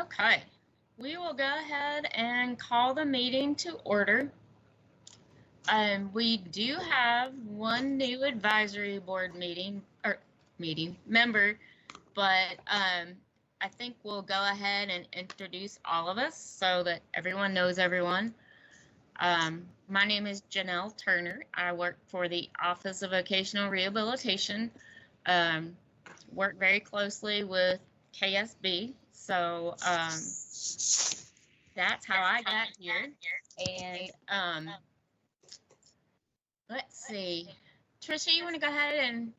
Okay, we will go ahead and call the meeting to order. We do have one new advisory board member, but I think we'll go ahead and introduce all of us so that everyone knows everyone. My name is Janelle Turner. I work for the Office of Vocational Rehabilitation. Work very closely with KSB. So that's how I got here. And let's see. Trisha, you want to go ahead and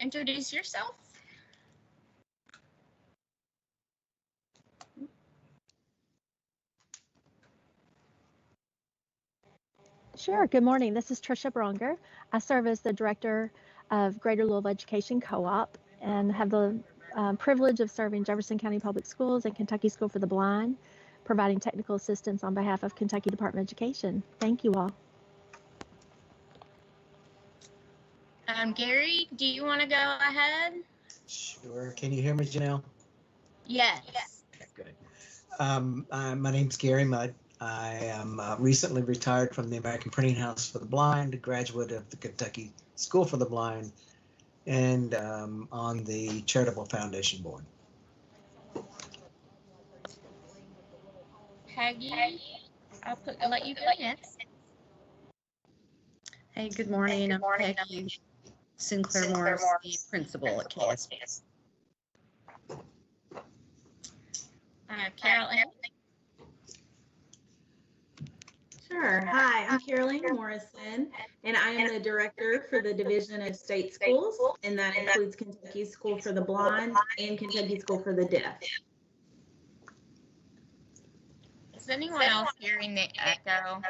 introduce yourself? Sure. Good morning. This is Trisha Bronger. I serve as the Director of Greater Louisville Education Co-op and have the privilege of serving Jefferson County Public Schools and Kentucky School for the Blind, providing technical assistance on behalf of Kentucky Department of Education. Thank you all. Gary, do you want to go ahead? Sure. Can you hear me, Janelle? Yes. Okay, good. My name's Gary Mudd. I am recently retired from the American Printing House for the Blind, a graduate of the Kentucky School for the Blind, and on the Charitable Foundation Board. Peggy, I'll let you go next. Hey, good morning. I'm Peggy Sinclair Morris, the principal at KSB. Carol Ann. Sure. Hi, I'm Caroline Morrison, and I am the director for the Division of State Schools, and that includes Kentucky School for the Blind and Kentucky School for the Deaf. Is anyone else hearing the echo?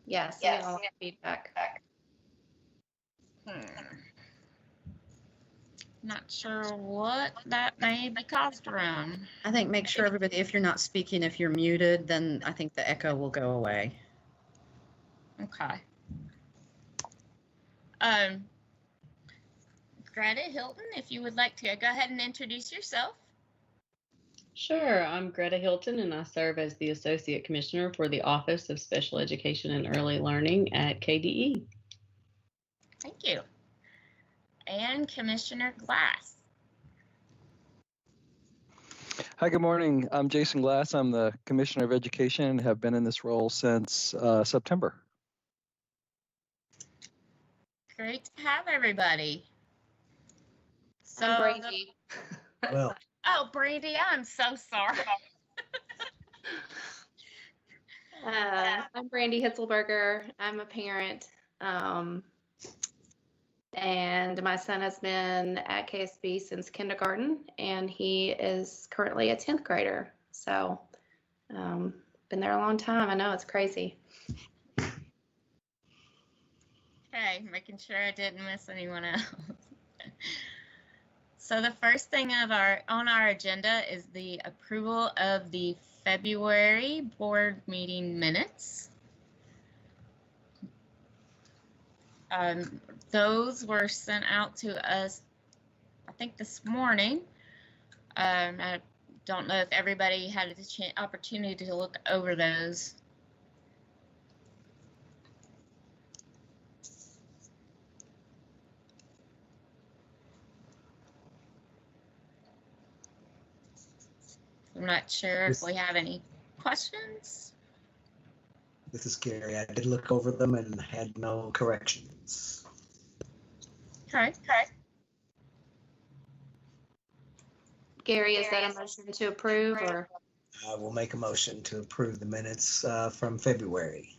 Yes, we all have feedback. Not sure what that may be caused from. I think make sure everybody, if you're not speaking, if you're muted, then I think the echo will go away. Okay. Greta Hilton, if you would like to go ahead and introduce yourself. Sure, I'm Greta Hilton, and I serve as the Associate Commissioner for the Office of Special Education and Early Learning at KDE. Thank you. And Commissioner Glass. Hi, good morning. I'm Jason Glass. I'm the Commissioner of Education and have been in this role since September. Great to have everybody. So, I'm Brandy. Well, oh, Brandy, I'm so sorry. I'm Brandy Hitzelberger. I'm a parent, and my son has been at KSB since kindergarten, and he is currently a 10th grader. So, been there a long time. I know, it's crazy. Okay, making sure I didn't miss anyone else. So the first thing on our agenda is the approval of the February board meeting minutes. Those were sent out to us, I think, this morning. I don't know if everybody had the opportunity to look over those. I'm not sure if we have any questions. this is Gary. I did look over them and had no corrections. Okay. Gary, is that a motion to approve, or? I will make a motion to approve the minutes from February.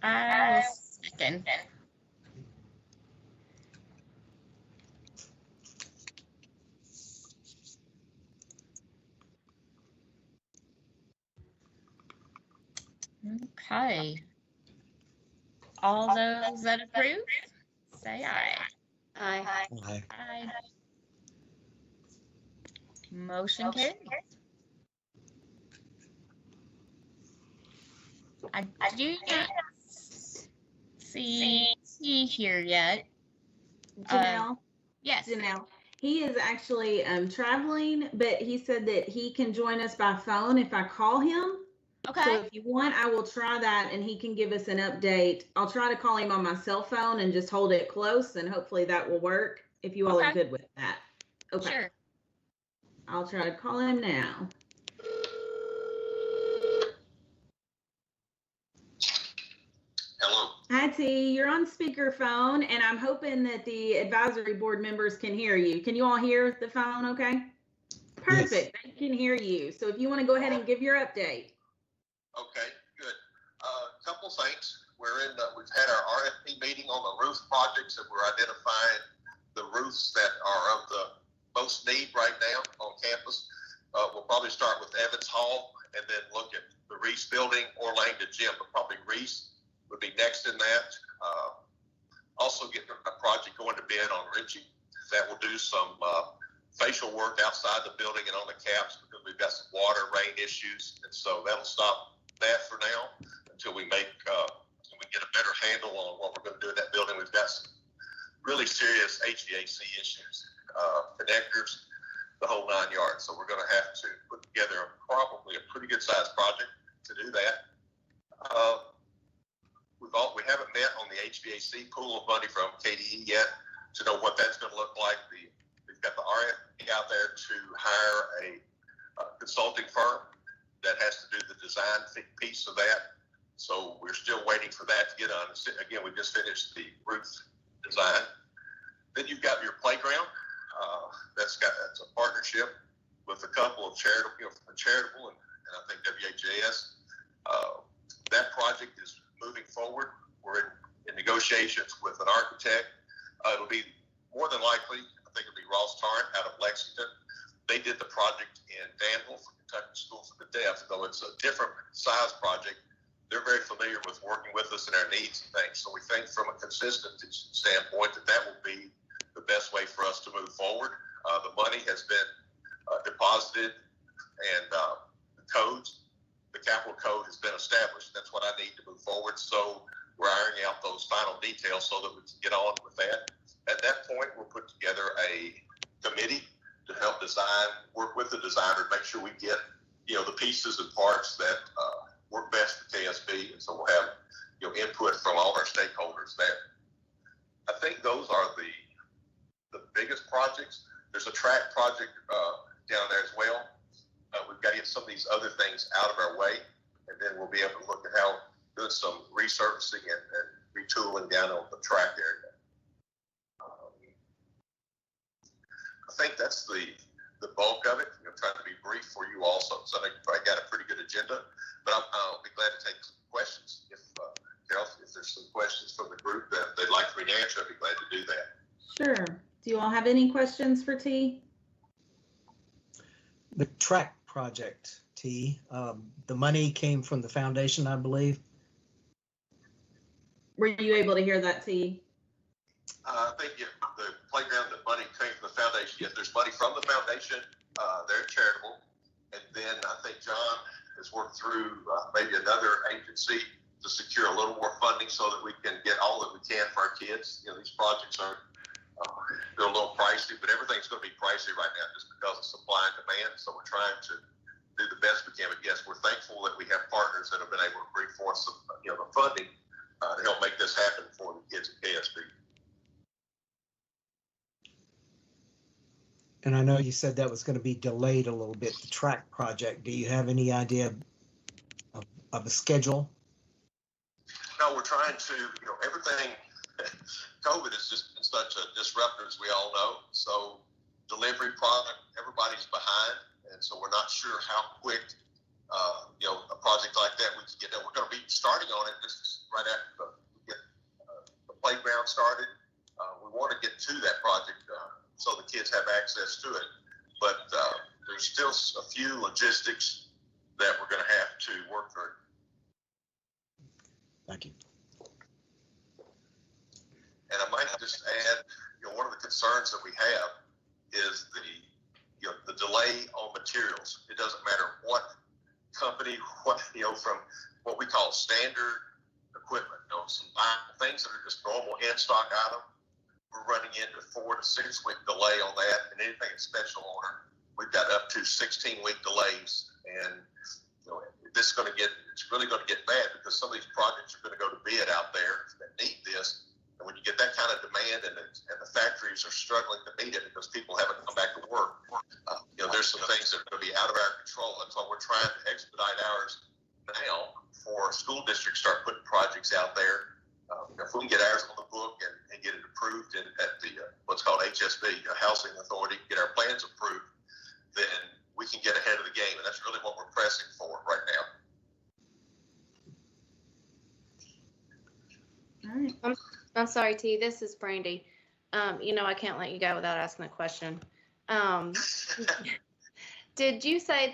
I will second. Okay. All those that approve, say aye. Aye. Aye. Aye. Motion carried. I do not see here yet. Janelle, Yes. Janelle. He is actually traveling, but he said that he can join us by phone if I call him. Okay. So if you want, I will try that and he can give us an update. I'll try to call him on my cell phone and just hold it close, and hopefully that will work if you all are good with that. Okay. Sure. I'll try to call him now. Hello. Hi, T. You're on speakerphone, and I'm hoping that the advisory board members can hear you. Can you all hear the phone okay? Perfect. Yes. I can hear you. So if you want to go ahead and give your update. Okay, good. Couple things. We've had our RFP meeting on the roof projects, and we're identifying the roofs that are of the most need right now on campus. We'll probably start with Evans Hall and then look at the Reese building or Langdon Gym, but probably Reese would be next in that. Also get a project going to bid on Ritchie. That will do some facial work outside the building and on the caps because we've got some water, rain issues. And so that'll stop that for now until we get a better handle on what we're going to do in that building. We've got some really serious HVAC issues, connectors, the whole 9 yards. So we're going to have to put together probably a pretty good sized project to do that. We haven't met on the HVAC pool of money from KDE yet to know what that's going to look like. We've got the RFP out there to hire a consulting firm that has to do the design piece of that. So we're still waiting for that to get done. Again, we just finished the roof design. Then you've got your playground. That's a partnership with a couple of charitable, and I think WHAS. That project is moving forward. We're in negotiations with an architect. It'll be more than likely, I think it'll be Ross Tarrant out of Lexington. They did the project in Danville for Kentucky School for the Deaf, though it's a different size project. They're very familiar with working with us and our needs and things. So we think from a consistency standpoint that will be the best way for us to move forward. The money has been deposited and the capital code has been established. That's what I need to move forward. So we're ironing out those final details so that we can get on with that. At that point, we'll put together a committee to help design, work with the designer, make sure we get, the pieces and parts that work best for KSB. And so we'll have, input from all our stakeholders there. I think those are the biggest projects. There's a track project down there as well. We've got to get some of these other things out of our way, and then we'll be able to look at how doing some resurfacing and retooling down on the track area. I think that's the bulk of it. Trying to be brief for you all, so I think I got a pretty good agenda, but I'll be glad to take some questions. Carol, if there's some questions from the group that they'd like for me to answer, I'd be glad to do that. Sure. Do you all have any questions for T? The track project, T, the money came from the foundation, I believe. Were you able to hear that, T? I think the playground, the money came from the foundation. Yes, there's money from the foundation. They're charitable. And then I think John has worked through maybe another agency to secure a little more funding so that we can get all that we can for our kids. These projects are they're a little pricey, but everything's going to be pricey right now just because of supply and demand. So we're trying to do the best we can. But yes, we're thankful that we have partners that have been able to bring forth some, the funding to help make this happen for the kids at KSB. And I know you said that was going to be delayed a little bit, the track project. Do you have any idea of a schedule? No, we're trying to, everything, COVID has just been such a disruptor, as we all know. So delivery product, everybody's behind. And so we're not sure how quick, a project like that we can get done. We're going to be starting on it just right after we get the playground started. We want to get to that project so the kids have access to it. But there's still a few logistics that we're going to have to work through. Thank you. And I might just add, one of the concerns that we have is the delay on materials. It doesn't matter what company, from what we call standard equipment, some things that are just normal in stock item we're running into 4 to 6 week delay on that, and anything in special order, we've got up to 16-week delays. And this is going to get, it's really going to get bad because some of these projects are going to go to bid out there that need this. And when you get that kind of demand and the factories are struggling to meet it because people haven't come back to work, there's some things that are going to be out of our control. That's why we're trying to expedite ours now for school districts start putting projects out there. If we can get ours on the book and get it approved at the what's called HSB, Housing Authority, get our plans approved, then we can get ahead of the game. And that's really what we're pressing for right now. All right. I'm sorry, T. This is Brandy. I can't let you go without asking a question. Did you say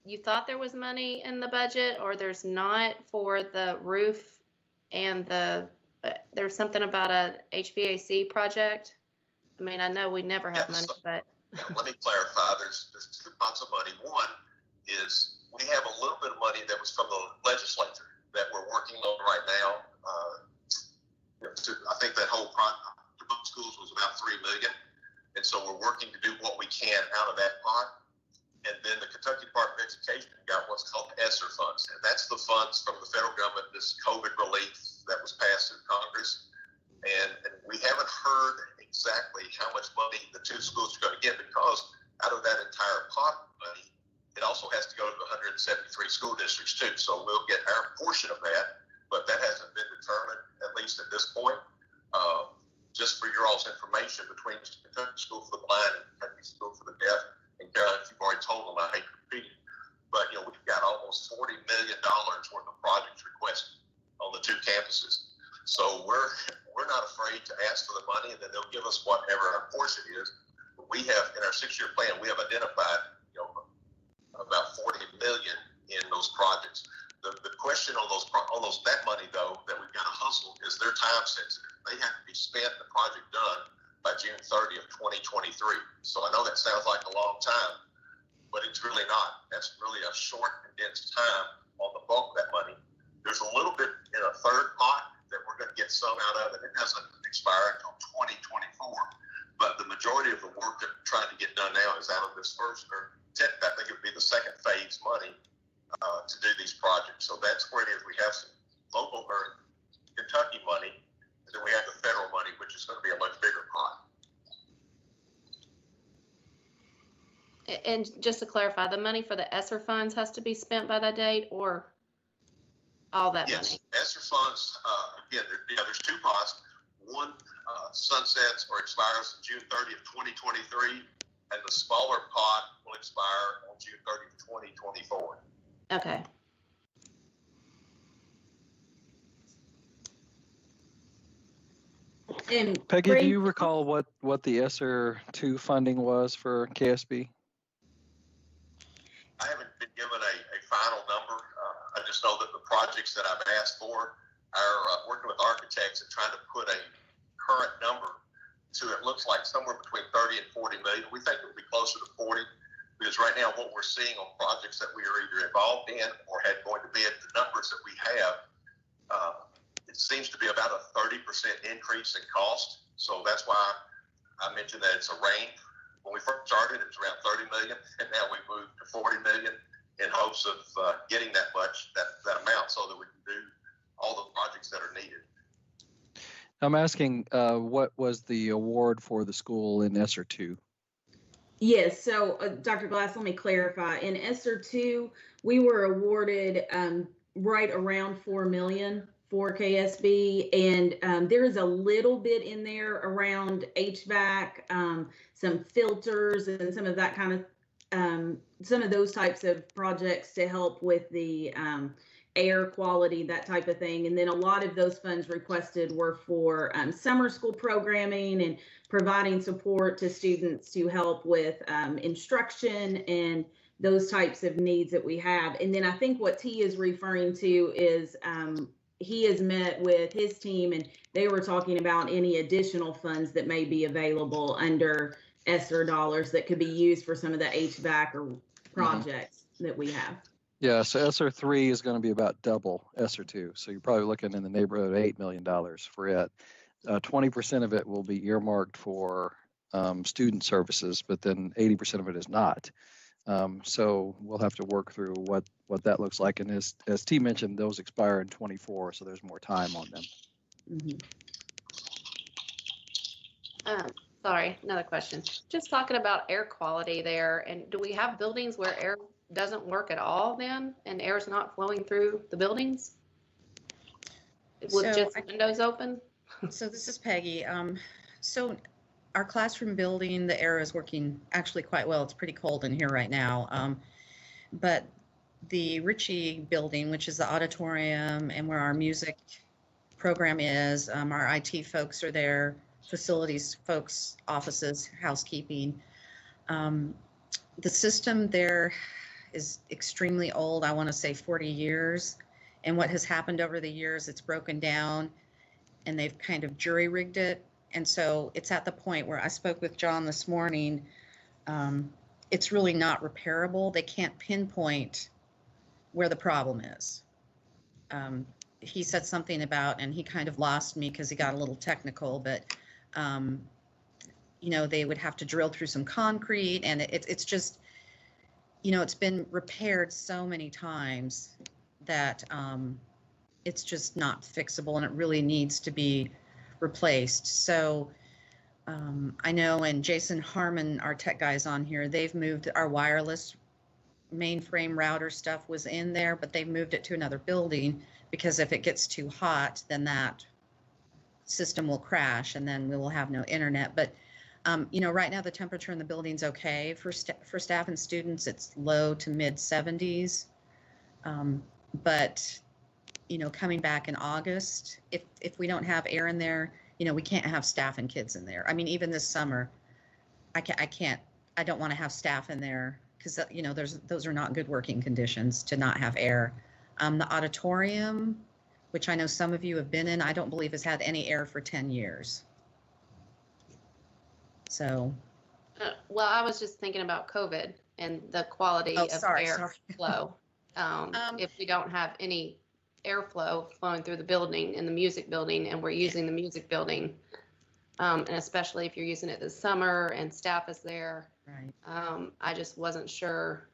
you thought there was money in the budget, or there's not for the roof and there's something about a HVAC project? I mean, I know we never have money, but. Let me clarify. There's 2 pots of money. One is we have a little bit of money that was from the legislature that we're working on right now. I think that whole project, the public schools, was about $3 million, and so we're working to do what we can out of that pot. And then the Kentucky Department of Education got what's called ESSER funds, and that's the funds from the federal government, this COVID relief that was passed in Congress. And we haven't heard exactly how much money the 2 schools are going to get, because out of that entire pot of money, it also has to go to the 173 school districts too. So we'll get our portion of that, but that hasn't been determined, at least at this point. Just for your all's information, between Kentucky School for the Blind and Kentucky School for the Deaf, and Carolyn, you've already told them, I hate repeating, but we've got almost $40 million worth of projects requested on the 2 campuses. So we're not afraid to ask for the money, and then they'll give us whatever our portion is. We have, in our 6-year plan, we have identified about $40 million in those projects. The question on that money, though, that we've got to hustle, is they're time sensitive. They have to be spent, the project done by June 30th, 2023. So I know that sounds like a long time, but it's really not. That's really a short, condensed time on the bulk of that money. There's a little bit in a third pot that we're going to get some out of, and it doesn't expire until 2024. But the majority of the work that we're trying to get done now is out of this first, or I think it would be the second phase money to do these projects. So that's where it is. We have some local or Kentucky money, and then we have the federal money, which is going to be a much bigger pot. And just to clarify, the money for the ESSER funds has to be spent by that date, or all that money? Yes, ESSER funds, again, there's 2 pots. One sunsets or expires June 30th, 2023, and the smaller pot will expire on June 30th, 2024. Okay. And Peggy, do you recall what the ESSER 2 funding was for KSB? I haven't been given a final number. I just know that the projects that I've asked for are working with architects and trying to put a current number to it. Looks like somewhere between 30 and 40 million. We think it will be closer to 40, because right now what we're seeing on projects that we are either involved in or had going to be at the numbers that we have, it seems to be about a 30% increase in cost. So that's why I mentioned that it's a range. When we first started, it was around 30 million, and now we moved to 40 million in hopes of getting that amount so that we can do all the projects that are needed. I'm asking, what was the award for the school in ESSER 2? Yes, so Dr. Glass, let me clarify. In ESSER 2, we were awarded right around $4 million for KSB, and there is a little bit in there around HVAC, some filters, and some of that kind of some of those types of projects to help with the air quality, that type of thing. And then a lot of those funds requested were for summer school programming and providing support to students to help with instruction and those types of needs that we have. And then I think what T is referring to is he has met with his team, and they were talking about any additional funds that may be available under ESSER dollars that could be used for some of the HVAC or projects that we have. Yeah, so ESSER 3 is going to be about double ESSER 2. So you're probably looking in the neighborhood of $8 million for it. 20% of it will be earmarked for student services, but then 80% of it is not. So we'll have to work through what that looks like. And as T mentioned, those expire in 24, so there's more time on them. Sorry, another question. Just talking about air quality there, and do we have buildings where air doesn't work at all then, and air is not flowing through the buildings? With just windows open? So this is Peggy. So our classroom building, the air is working actually quite well. It's pretty cold in here right now. But the Ritchie building, which is the auditorium and where our music program is, our IT folks are there, facilities folks, offices, housekeeping. The system there is extremely old. I want to say 40 years. And what has happened over the years, it's broken down and they've kind of jury rigged it. And so it's at the point where I spoke with John this morning. It's really not repairable. They can't pinpoint where the problem is. He said something about, and he kind of lost me because he got a little technical, but you know, they would have to drill through some concrete, and it's just, you know, it's been repaired so many times that it's just not fixable, and it really needs to be replaced. So I know, and Jason Harmon, our tech guys on here, they've moved our wireless mainframe router stuff was in there, but they've moved it to another building because if it gets too hot, then that system will crash and then we will have no internet. But you know, right now the temperature in the building's okay for staff and students. It's low to mid 70s. But you know, coming back in August, if we don't have air in there, you know, we can't have staff and kids in there. I mean, even this summer, I don't want to have staff in there because, you know, those are not good working conditions to not have air. The auditorium, which I know some of you have been in, I don't believe has had any air for 10 years. So. Well, I was just thinking about COVID and the quality of air flow. If we don't have any airflow flowing through the building in the music building, and we're using the music building, and especially if you're using it this summer and staff is there, right? I just wasn't sure.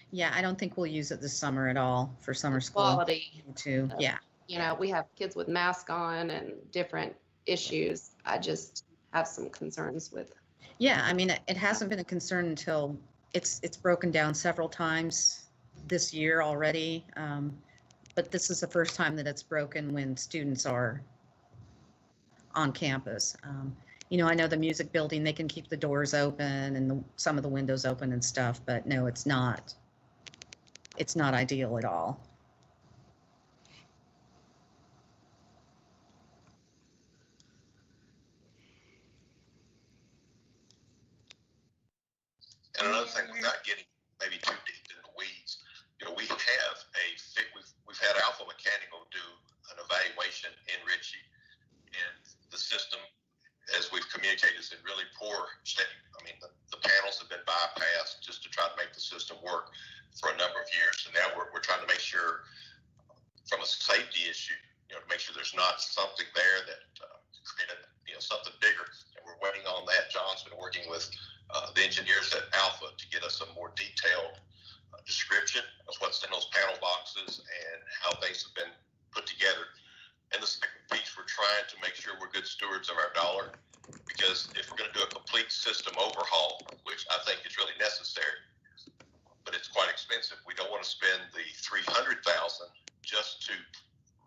Yeah, I don't think we'll use it this summer at all for summer school. Quality too. Yeah. You know, we have kids with masks on and different issues. I just have some concerns with. Yeah, I mean, it hasn't been a concern until it's broken down several times this year already. But this is the first time that it's broken when students are on campus. You know, I know the music building, they can keep the doors open and some of the windows open and stuff, but no, it's not ideal at all. And another thing, without getting maybe too deep in the weeds, you know, we've had Alpha Mechanical do an evaluation in Ritchie, and the system, as we've communicated, is in really poor state. I mean, the panels have been bypassed just to try to make the system work for a number of years, and now we're trying to make sure, from a safety issue, you know, to make sure there's not something there that created, you know, something bigger. And we're waiting on that. John's been working with the engineers at Alpha to get us a more detailed description of what's in those panel boxes and how things have been put together. And the second piece, we're trying to make sure we're good stewards of our dollar, because if we're going to do a complete system overhaul, which I think is really necessary, but it's quite expensive, we don't want to spend the $300,000 just to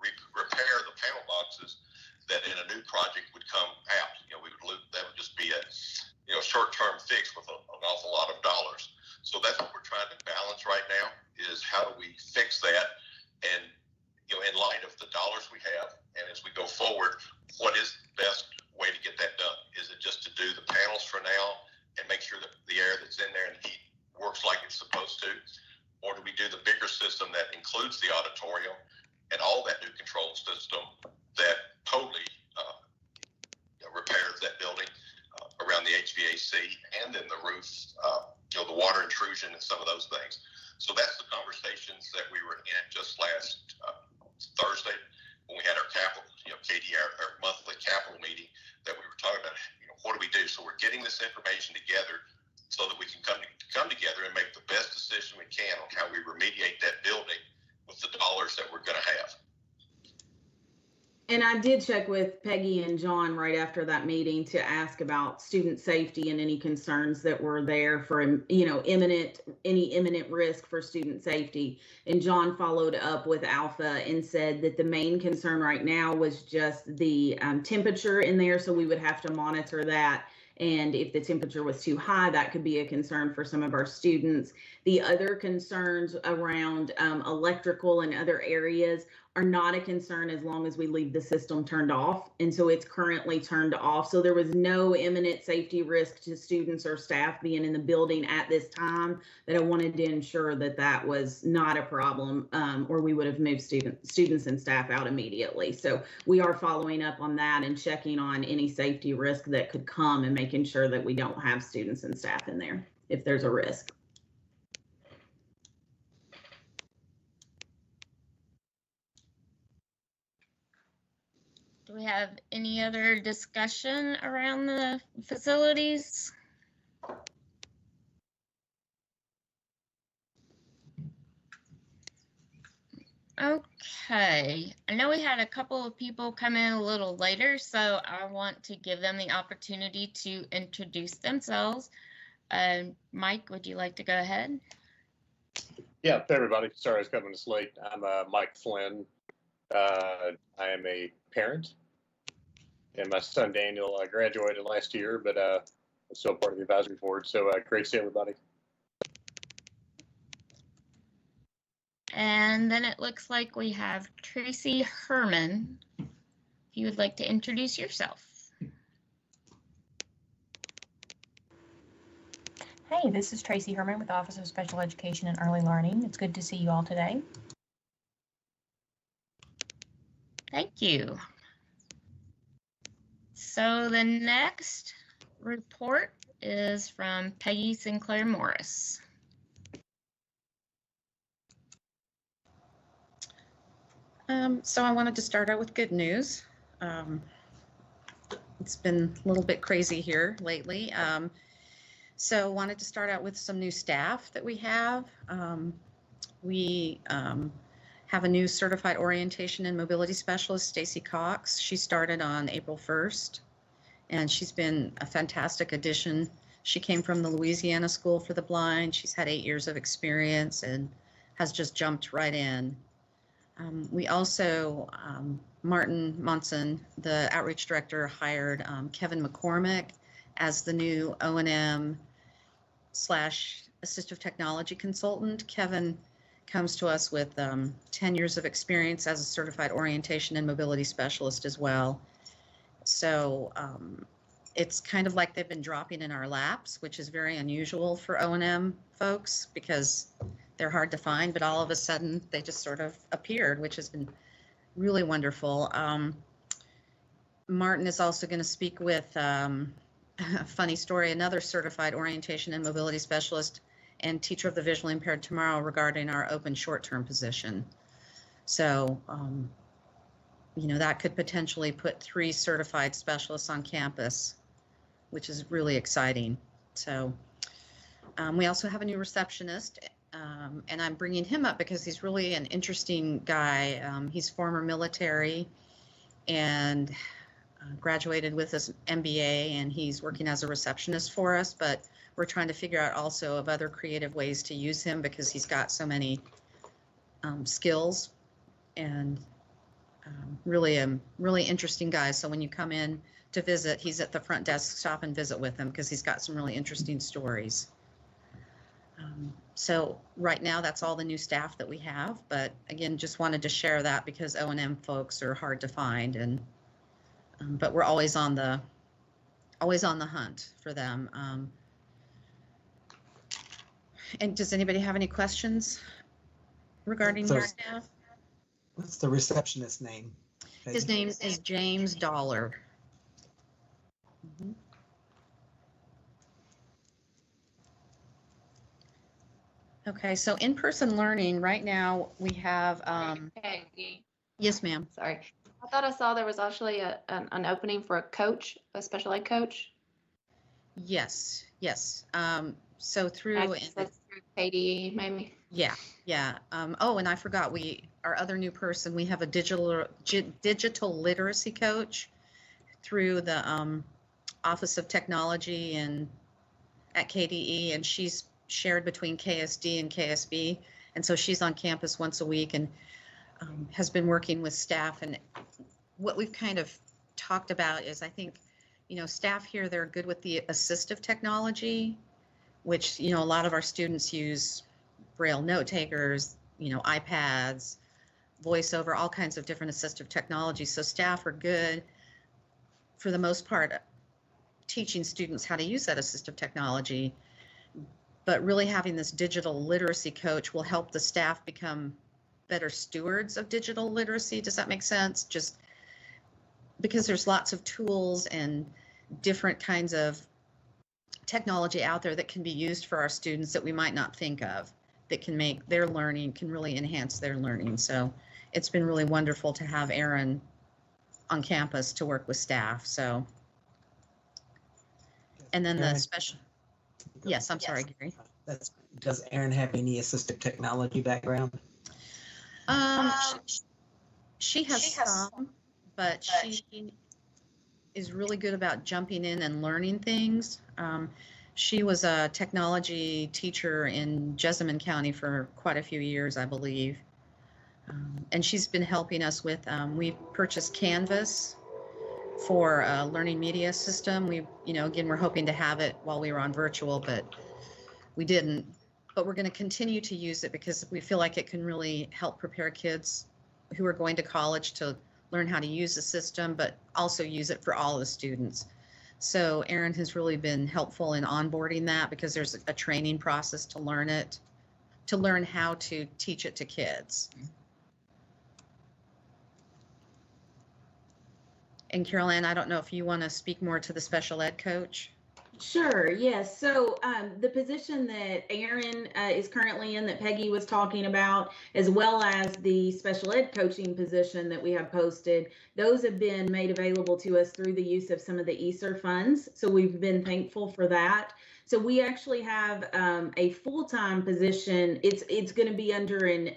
repair the panel boxes that in a new project would come out. You know, that would just be a short-term fix with an awful lot of dollars. So that's what we're trying to balance right now, is how do we fix that, and, you know, in light of the dollars we have, and as we go forward, what is the best way to get that done? Is it just to do the panels for now and make sure that the air that's in there and the heat works like it's supposed to? Or do we do the bigger system that includes the auditorium and all that new control system that totally repairs that building around the HVAC and then the roof, you know, the water intrusion and some of those things. So that's the conversations that we were in just last Thursday when we had our capital, you know, KD, our monthly capital meeting. And I did check with Peggy and John right after that meeting to ask about student safety and any concerns that were there for, any imminent risk for student safety. And John followed up with Alpha and said that the main concern right now was just the temperature in there. So we would have to monitor that. And if the temperature was too high, that could be a concern for some of our students. The other concerns around electrical and other areas are not a concern as long as we leave the system turned off. And so it's currently turned off. So there was no imminent safety risk to students or staff being in the building at this time, that I wanted to ensure that that was not a problem, or we would have moved students and staff out immediately. So we are following up on that and checking on any safety risk that could come and making sure that we don't have students and staff in there if there's a risk. Do we have any other discussion around the facilities? Okay, I know we had a couple of people come in a little later, so I want to give them the opportunity to introduce themselves. Mike, would you like to go ahead? Yeah, hey everybody. Sorry I was coming this late. I'm Mike Flynn. I am a parent, and my son Daniel graduated last year, but I'm still part of the advisory board. So great to see everybody. And then it looks like we have Tracy Herman. If you would like to introduce yourself. Hey, this is Tracy Herman with the Office of Special Education and Early Learning. It's good to see you all today. Thank you. So the next report is from Peggy Sinclair Morris. So I wanted to start out with good news. It's been a little bit crazy here lately. So wanted to start out with some new staff that we have. We have a new certified orientation and mobility specialist, Stacy Cox. She started on April 1st, and she's been a fantastic addition. She came from the Louisiana School for the Blind. She's had 8 years of experience and has just jumped right in. We also, Martin Monson, the outreach director, hired Kevin McCormick as the new O&M / assistive technology consultant. Kevin comes to us with 10 years of experience as a certified orientation and mobility specialist as well. So it's kind of like they've been dropping in our laps, which is very unusual for O&M folks because they're hard to find, but all of a sudden they just sort of appeared, which has been really wonderful. Martin is also going to speak with a funny story, another certified orientation and mobility specialist and teacher of the visually impaired tomorrow regarding our open short-term position. So, that could potentially put 3 certified specialists on campus, which is really exciting. So we also have a new receptionist, and I'm bringing him up because he's really an interesting guy. He's former military and graduated with his MBA, and he's working as a receptionist for us, but we're trying to figure out also of other creative ways to use him because he's got so many skills, and really a really interesting guy. So when you come in to visit, he's at the front desk. Stop and visit with him because he's got some really interesting stories. So right now that's all the new staff that we have, but again, just wanted to share that because O&M folks are hard to find, and but we're always on the hunt for them. And does anybody have any questions regarding your staff? What's the receptionist's name? His name is James Dollar. Mm-hmm. Okay, so in-person learning right now we have. Peggy. Yes, ma'am. Sorry. I thought I saw there was actually an opening for a coach, a special ed coach. Yes. So through. That's KDE, maybe. Yeah, yeah. Oh, and I forgot, our other new person, we have a digital literacy coach through the Office of Technology and at KDE, and she's shared between KSD and KSB, and so she's on campus once a week and has been working with staff. And what we've kind of talked about is, I think, staff here, they're good with the assistive technology, which, a lot of our students use Braille note takers, iPads, VoiceOver, all kinds of different assistive technologies. So staff are good, for the most part, teaching students how to use that assistive technology. But really having this digital literacy coach will help the staff become better stewards of digital literacy. Does that make sense? Just because there's lots of tools and different kinds of technology out there that can be used for our students that we might not think of, that can make their learning, can really enhance their learning. So it's been really wonderful to have Erin on campus to work with staff. So, and then the special, yes, I'm sorry, Gary. Does Erin have any assistive technology background? She has some, but she is really good about jumping in and learning things. She was a technology teacher in Jessamine County for quite a few years, I believe. And she's been helping us with, we purchased Canvas for a learning media system. We, again, we're hoping to have it while we were on virtual, but we didn't. But we're going to continue to use it because we feel like it can really help prepare kids who are going to college to learn how to use the system, but also use it for all the students. So Erin has really been helpful in onboarding that, because there's a training process to learn it, to learn how to teach it to kids. And Carol Ann, I don't know if you want to speak more to the special ed coach. Sure, yes. So the position that Erin is currently in, that Peggy was talking about, as well as the special ed coaching position that we have posted, those have been made available to us through the use of some of the ESSER funds. So we've been thankful for that. So we actually have a full-time position. It's going to be under an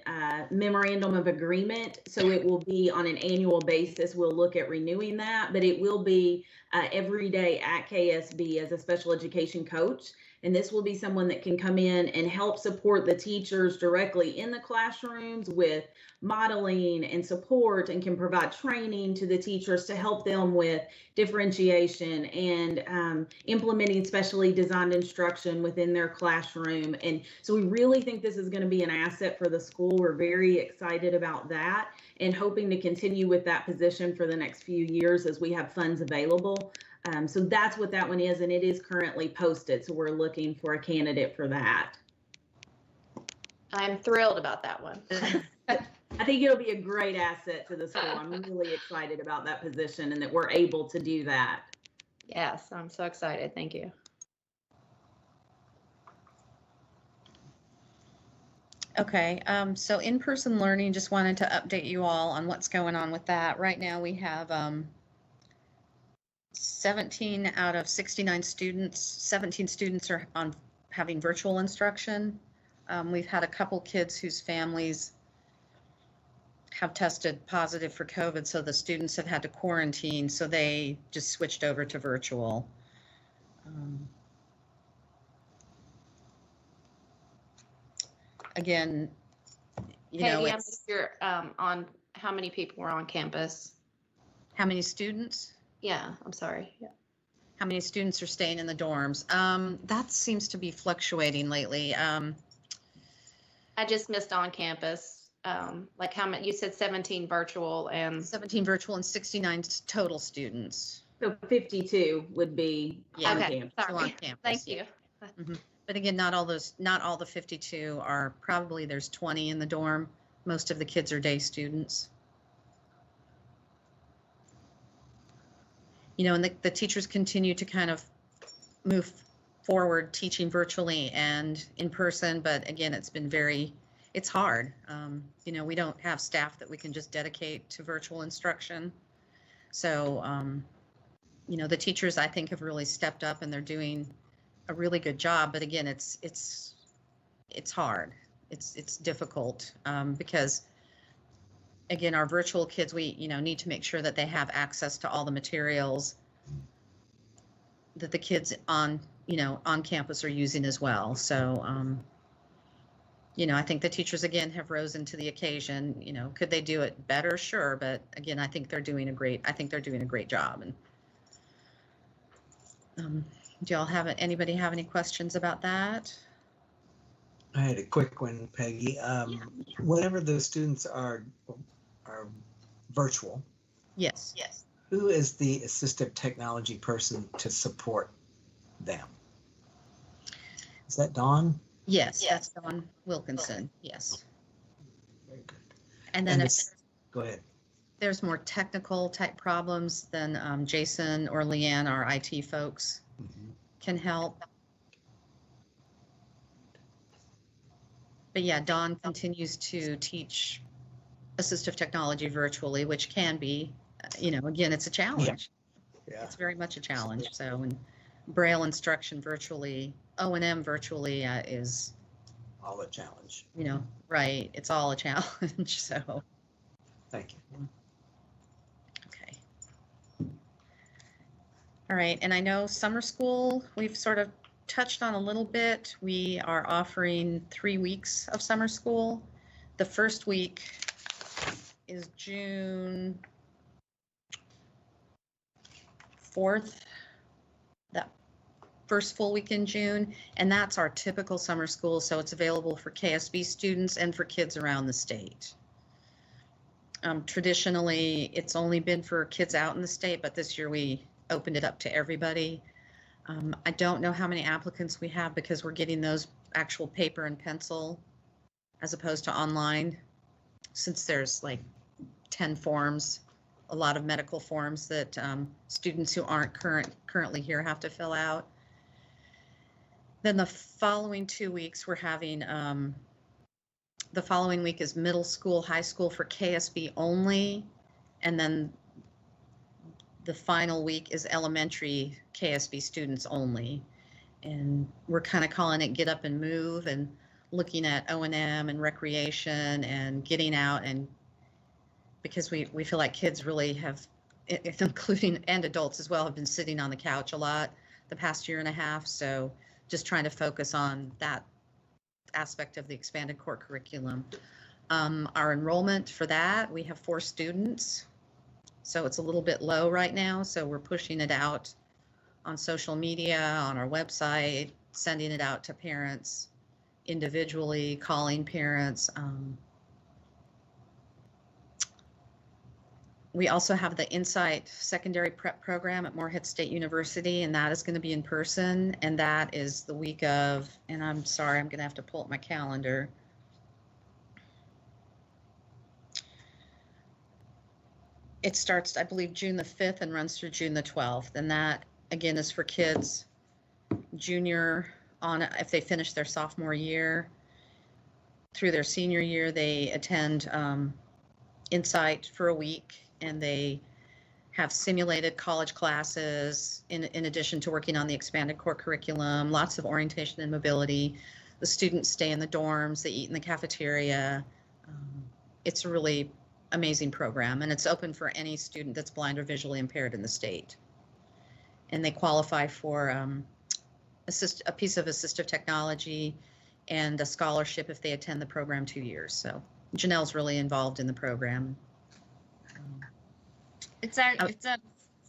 memorandum of agreement. So it will be on an annual basis. We'll look at renewing that, but it will be every day at KSB as a special education coach. And this will be someone that can come in and help support the teachers directly in the classrooms with modeling and support, and can provide training to the teachers to help them with differentiation and implementing specially designed instruction within their classroom. And so we really think this is going to be an asset for the school. We're very excited about that and hoping to continue with that position for the next few years as we have funds available. So that's what that one is, and it is currently posted. So we're looking for a candidate for that. I'm thrilled about that one. I think it'll be a great asset to the school. I'm really excited about that position and that we're able to do that. Yes, I'm so excited. Thank you. Okay, so in-person learning, just wanted to update you all on what's going on with that. Right now we have 17 out of 69 students, 17 students are having virtual instruction. We've had a couple kids whose families have tested positive for COVID, so the students have had to quarantine, so they just switched over to virtual. Again, Katie, I'm sure on how many people were on campus. How many students? Yeah, I'm sorry. Yeah. How many students are staying in the dorms? That seems to be fluctuating lately. I just missed on campus. Like how many? You said 17 virtual and 17 virtual and 69 total students. So 52 would be on okay, campus. sorry. On campus. Thank you. Mm-hmm. But again, not all the 52 are, probably there's 20 in the dorm. Most of the kids are day students. And the teachers continue to kind of move forward teaching virtually and in person, but again, it's hard. We don't have staff that we can just dedicate to virtual instruction. So, the teachers, I think, have really stepped up and they're doing a really good job. But again, it's it's hard. It's difficult because, again, our virtual kids, we need to make sure that they have access to all the materials that the kids on campus are using as well. So, I think the teachers again have risen to the occasion. Could they do it better? Sure, but again, I think they're doing a great job. And do y'all anybody have any questions about that? I had a quick one, Peggy. Whenever the students are virtual, Yes. who is the assistive technology person to support them? Is that Dawn? Yes, that's Dawn Wilkinson. Yes. Very good. And then And if Go ahead. there's more technical type problems, then Jason or Leanne, our IT folks, can help. But yeah, Dawn continues to teach assistive technology virtually, which can be, again, it's a challenge. Yeah. It's very much a challenge. So, and Braille instruction virtually, O&M virtually is All a challenge. right. It's all a challenge. So, Thank you. okay. All right. And I know summer school, we've sort of touched on a little bit. We are offering 3 weeks of summer school. The first week is June 4th, that first full week in June, and that's our typical summer school, so it's available for KSB students and for kids around the state. Traditionally, it's only been for kids out in the state, but this year we opened it up to everybody. I don't know how many applicants we have because we're getting those actual paper and pencil as opposed to online, since there's like 10 forms, a lot of medical forms that students who aren't currently here have to fill out. Then the following 2 weeks we're having, the following week is middle school, high school for KSB only, and then the final week is elementary KSB students only. And we're kind of calling it Get Up and Move, and looking at O&M and recreation and getting out, and because we feel like kids really have, including and adults as well, have been sitting on the couch a lot the past year and a half. So just trying to focus on that aspect of the expanded core curriculum. Our enrollment for that, we have 4 students. So it's a little bit low right now. So we're pushing it out on social media, on our website, sending it out to parents individually, calling parents. We also have the Insight Secondary Prep Program at Morehead State University, and that is going to be in person. And that is the week of, and I'm sorry, I'm going to have to pull up my calendar. It starts, I believe, June the 5th and runs through June the 12th. And that, again, is for kids junior on, if they finish their sophomore year, through their senior year, they attend Insight for a week, and they have simulated college classes in addition to working on the expanded core curriculum, lots of orientation and mobility. The students stay in the dorms, they eat in the cafeteria. It's a really amazing program, and it's open for any student that's blind or visually impaired in the state. And they qualify for a piece of assistive technology and a scholarship if they attend the program 2 years. So Janelle's really involved in the program. It's a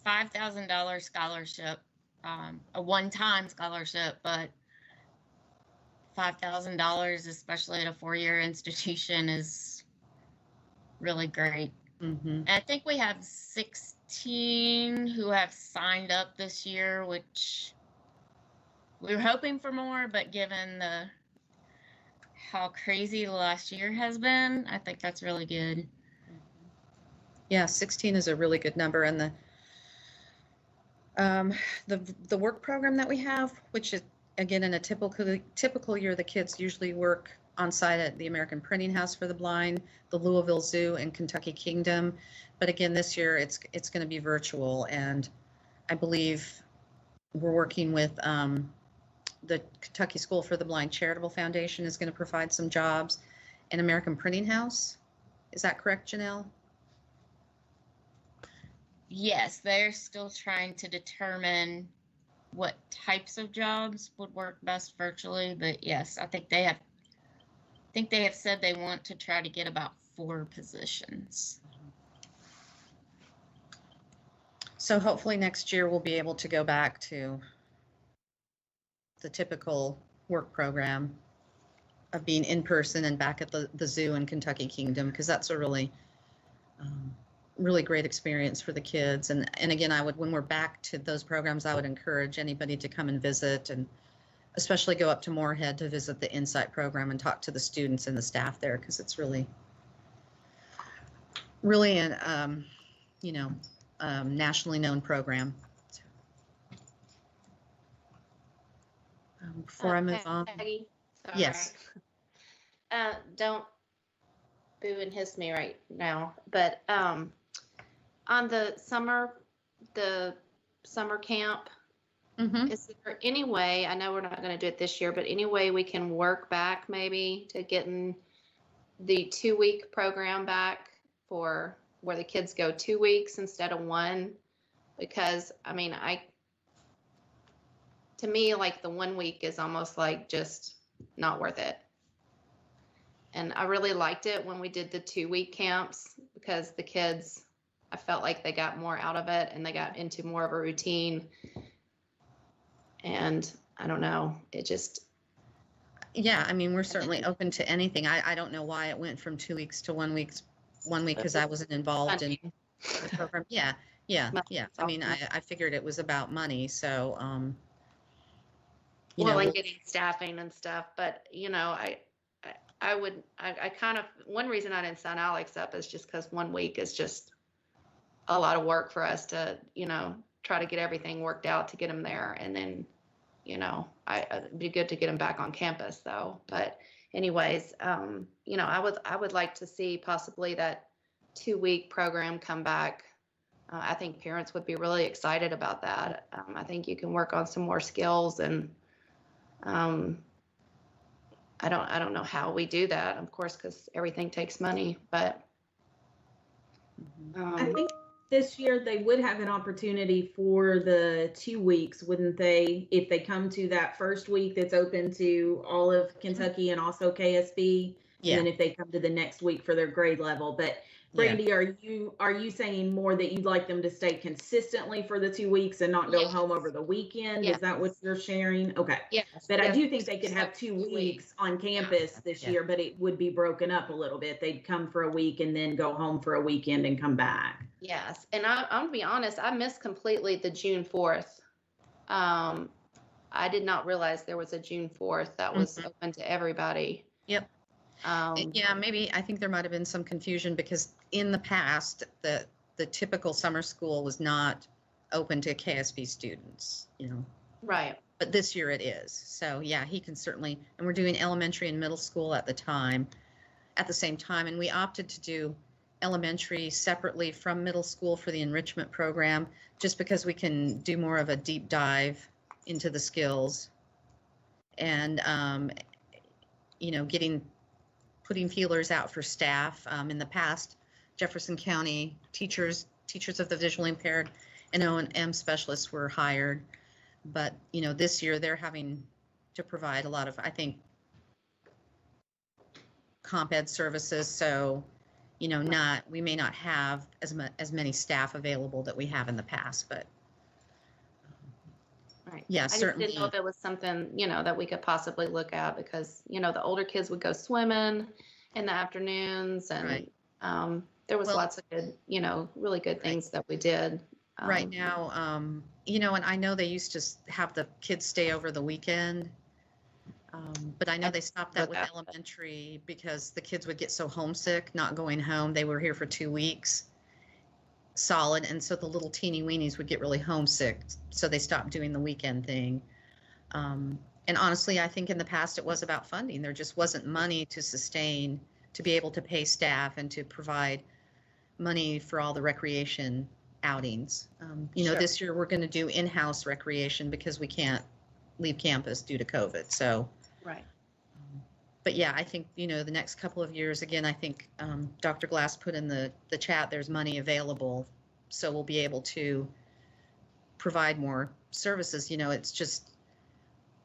$5,000 scholarship, a one-time scholarship, but $5,000, especially at a 4-year institution, is really great. Mm-hmm. I think we have 16 who have signed up this year, which we were hoping for more, but given how crazy the last year has been, I think that's really good. Yeah, 16 is a really good number. And the work program that we have, which is, again, in a typical year, the kids usually work on site at the American Printing House for the Blind, the Louisville Zoo, and Kentucky Kingdom. But again, this year it's going to be virtual, and I believe we're working with the Kentucky School for the Blind Charitable Foundation is going to provide some jobs, and American Printing House. Is that correct, Janelle? Yes, they're still trying to determine what types of jobs would work best virtually, but yes, I think they have said they want to try to get about 4 positions. So hopefully next year we'll be able to go back to the typical work program of being in person and back at the zoo in Kentucky Kingdom, because that's a really really great experience for the kids. And again, when we're back to those programs, I would encourage anybody to come and visit, and especially go up to Moorhead to visit the Insight program and talk to the students and the staff there, because it's really an nationally known program. Before I move on. Peggy, sorry. Yes. Don't boo and hiss me right now, but on the summer camp, is there any way, I know we're not going to do it this year, but any way we can work back maybe to getting the 2-week program back for where the kids go 2 weeks instead of 1? Because I mean, to me, like the 1 week is almost like just not worth it. And I really liked it when we did the 2-week camps, because the kids, I felt like they got more out of it and they got into more of a routine. And I don't know, it just. Yeah, I mean, we're certainly open to anything. I don't know why it went from 2 weeks to 1 week, because I wasn't involved in the program. Yeah. I mean, I figured it was about money. So, and getting staffing and stuff. But, I kind of, one reason I didn't sign Alex up is just because 1 week is just a lot of work for us to, try to get everything worked out to get him there. And then, it'd be good to get him back on campus though. But anyways, I would like to see possibly that 2-week program come back. I think parents would be really excited about that. I think you can work on some more skills, and I don't know how we do that, of course, because everything takes money, but. I think this year they would have an opportunity for the 2 weeks, wouldn't they? If they come to that first week that's open to all of Kentucky and also KSB, Yeah. and then if they come to the next week for their grade level. But Brandy, are you saying more that you'd like them to stay consistently for the 2 weeks and not go Yes. home over the weekend? Yes. Is that what you're sharing? Okay. Yes. But I yes. do think they could have 2 weeks on campus this Yeah. year, but it would be broken up a little bit. They'd come for a week and then go home for a weekend and come back. Yes, and I'm gonna be honest, I missed completely the June 4th. I did not realize there was a June 4th that was open to everybody. Yep. Yeah, maybe, I think there might have been some confusion, because in the past, the typical summer school was not open to KSB students, Right. but this year it is. So yeah, he can certainly, and we're doing elementary and middle school at the same time, and we opted to do elementary separately from middle school for the enrichment program, just because we can do more of a deep dive into the skills, and putting feelers out for staff. In the past, Jefferson County teachers of the visually impaired and O&M specialists were hired, but this year they're having to provide a lot of, I think, comp ed services. So we may not have as many staff available that we have in the past, but Right. yeah, I just certainly. didn't know if it was something, that we could possibly look at, because, the older kids would go swimming in the afternoons, and Right. There was Well, lots of good, really good things that we did. Right now, and I know they used to have the kids stay over the weekend, but I know they stopped that with elementary because the kids would get so homesick not going home. They were here for 2 weeks solid, and so the little teeny weenies would get really homesick, so they stopped doing the weekend thing. And honestly, I think in the past it was about funding. There just wasn't money to sustain, to be able to pay staff and to provide money for all the recreation outings. Sure. This year we're going to do in-house recreation because we can't leave campus due to COVID. So, Right. but yeah, I think, the next couple of years, again, I think Dr. Glass put in the chat, there's money available. So we'll be able to provide more services. It's just,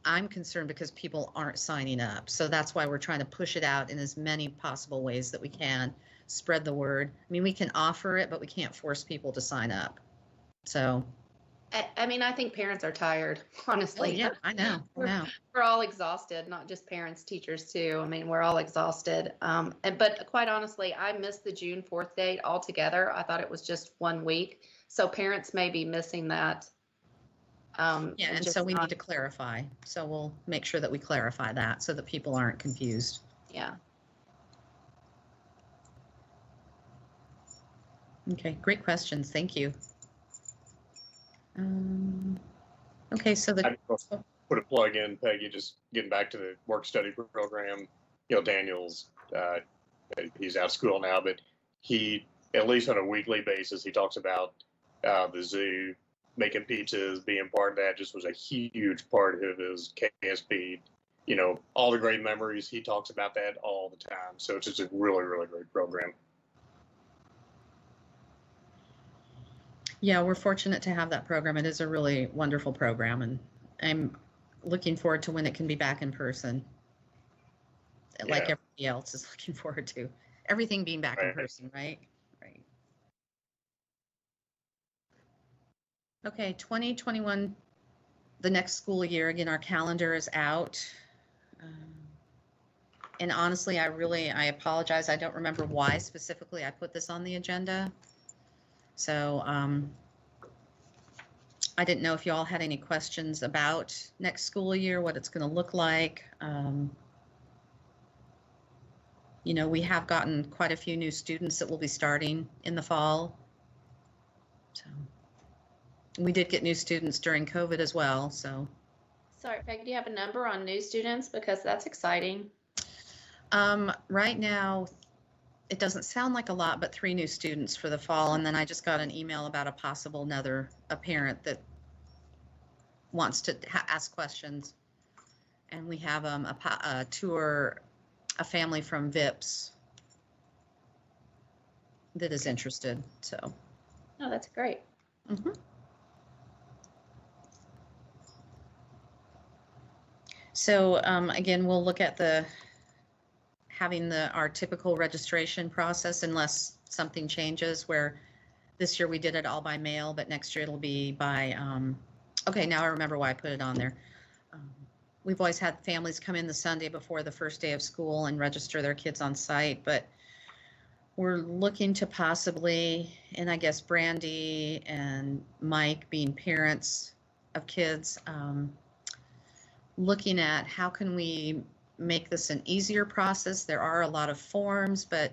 I'm concerned because people aren't signing up. So that's why we're trying to push it out in as many possible ways that we can, spread the word. I mean, we can offer it, but we can't force people to sign up. So. I mean, I think parents are tired, honestly. Oh, yeah, I know. We're all exhausted, not just parents, teachers too. I mean, we're all exhausted. But quite honestly, I missed the June 4th date altogether. I thought it was just 1 week. So parents may be missing that. Yeah, and so we need to clarify. So we'll make sure that we clarify that so that people aren't confused. Yeah. Okay, great questions. Thank you. Okay, so I just put a plug in, Peggy, just getting back to the work study program. Daniel's, he's out of school now, but he, at least on a weekly basis, he talks about the zoo, making pizzas, being part of that just was a huge part of his KSP. All the great memories, he talks about that all the time. So it's just a really, really great program. Yeah, we're fortunate to have that program. It is a really wonderful program, and I'm looking forward to when it can be back in person. Like everybody else is looking forward to everything being back in person, right? Right. Okay, 2021, the next school year, again, our calendar is out. And honestly, I apologize. I don't remember why specifically I put this on the agenda. So I didn't know if you all had any questions about next school year, what it's going to look like. We have gotten quite a few new students that will be starting in the fall. So we did get new students during COVID as well. So. Sorry, Peggy, do you have a number on new students? Because that's exciting. Right now, it doesn't sound like a lot, but 3 new students for the fall. And then I just got an email about a parent that wants to ask questions. And we have a tour, a family from VIPS that is interested. So. Oh, that's great. Mm-hmm. So again, we'll look at having our typical registration process unless something changes, where this year we did it all by mail, but next year it'll be by, okay, now I remember why I put it on there. We've always had families come in the Sunday before the first day of school and register their kids on site, but we're looking to possibly, and I guess Brandy and Mike being parents of kids, looking at how can we make this an easier process. There are a lot of forms, but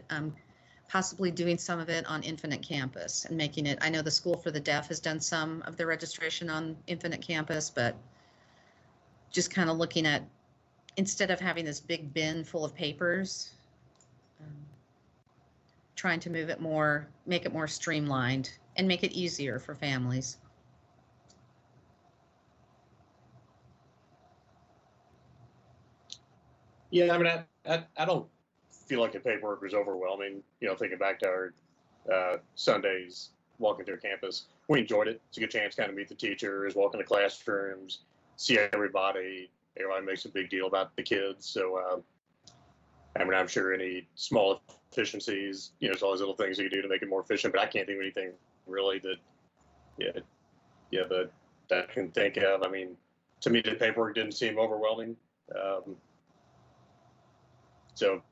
possibly doing some of it on Infinite Campus and making it, I know the School for the Deaf has done some of the registration on Infinite Campus, but just kind of looking at, instead of having this big bin full of papers, trying to make it more streamlined and make it easier for families. Yeah, I mean, I don't feel like the paperwork was overwhelming. Thinking back to our Sundays walking through campus, we enjoyed it. It's a good chance to kind of meet the teachers, walk in the classrooms, see everybody. Everybody makes a big deal about the kids. So, I mean, I'm sure any small efficiencies, there's always little things you can do to make it more efficient, but I can't think of anything really that I can think of. I mean, to me, the paperwork didn't seem overwhelming. So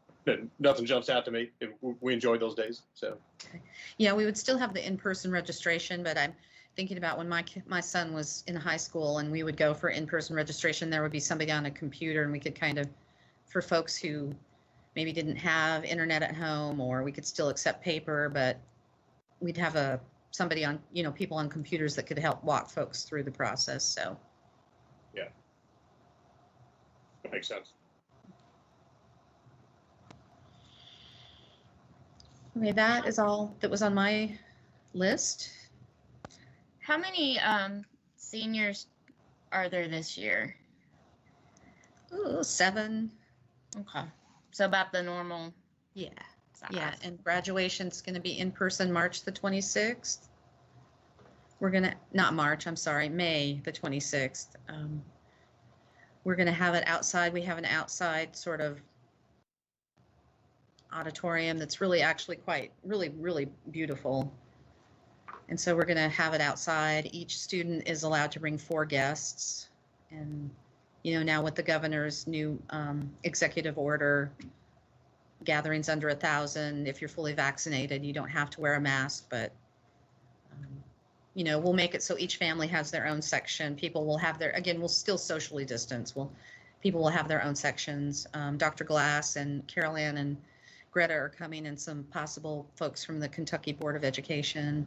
nothing jumps out to me. We enjoyed those days. So, yeah, we would still have the in-person registration, but I'm thinking about when my son was in high school and we would go for in-person registration, there would be somebody on a computer and we could kind of, for folks who maybe didn't have internet at home, or we could still accept paper, but we'd have somebody on, people on computers that could help walk folks through the process. So. Yeah. That makes sense. Okay, that is all that was on my list. How many seniors are there this year? Ooh, 7. Okay. So about the normal Yeah. size. Yeah, and graduation's going to be in person March the 26th. We're going to, not March, I'm sorry, May the 26th. We're going to have it outside. We have an outside sort of auditorium that's really actually quite, really beautiful. And so we're going to have it outside. Each student is allowed to bring 4 guests. And, you know, now with the governor's new executive order, gatherings under 1,000, if you're fully vaccinated, you don't have to wear a mask, but you know, we'll make it so each family has their own section. People will have their, again, we'll still socially distance. People will have their own sections. Dr. Glass and Carol Ann and Greta are coming, and some possible folks from the Kentucky Board of Education.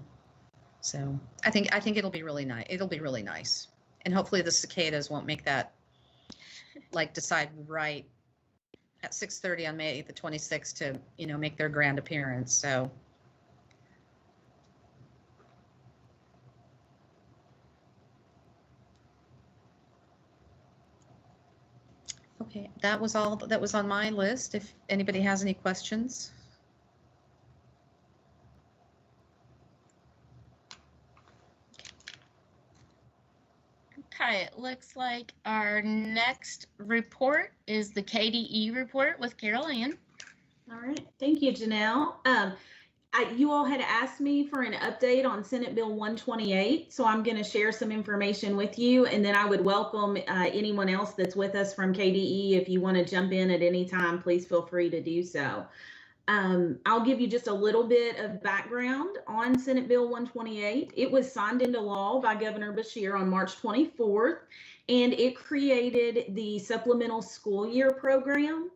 So I think it'll be really nice. It'll be really nice. And hopefully the cicadas won't make that, like, decide right at 6:30 on May the 26th to, you know, make their grand appearance. So okay, that was all that was on my list. If anybody has any questions. Okay, it looks like our next report is the KDE report with Carol Ann. All right, thank you, Janelle. You all had asked me for an update on Senate Bill 128, so I'm going to share some information with you, and then I would welcome anyone else that's with us from KDE. If you want to jump in at any time, please feel free to do so. I'll give you just a little bit of background on Senate Bill 128. It was signed into law by Governor Beshear on March 24th, and it created the Supplemental School Year Program.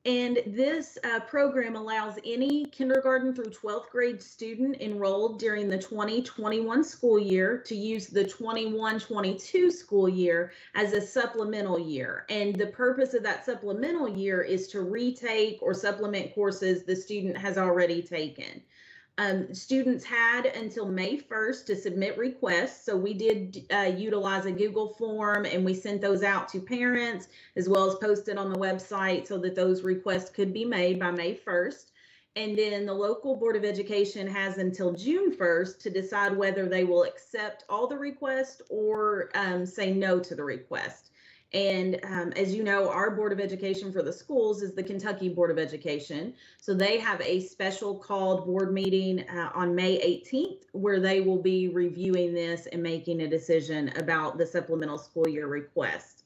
And this program allows any kindergarten through 12th grade student enrolled during the 2021 school year to use the 21-22 school year as a supplemental year. And the purpose of that supplemental year is to retake or supplement courses the student has already taken. Students had until May 1st to submit requests. So we did utilize a Google form, and we sent those out to parents as well as posted on the website so that those requests could be made by May 1st. And then the local Board of Education has until June 1st to decide whether they will accept all the requests or say no to the request. And as you know, our Board of Education for the schools is the Kentucky Board of Education. So they have a special called board meeting on May 18th, where they will be reviewing this and making a decision about the supplemental school year request.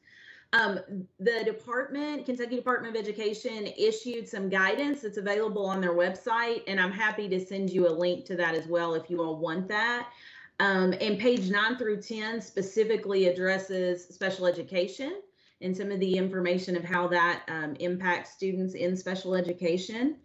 The department, Kentucky Department of Education, issued some guidance that's available on their website, and I'm happy to send you a link to that as well if you all want that. And page 9 through 10 specifically addresses special education and some of the information of how that impacts students in special education.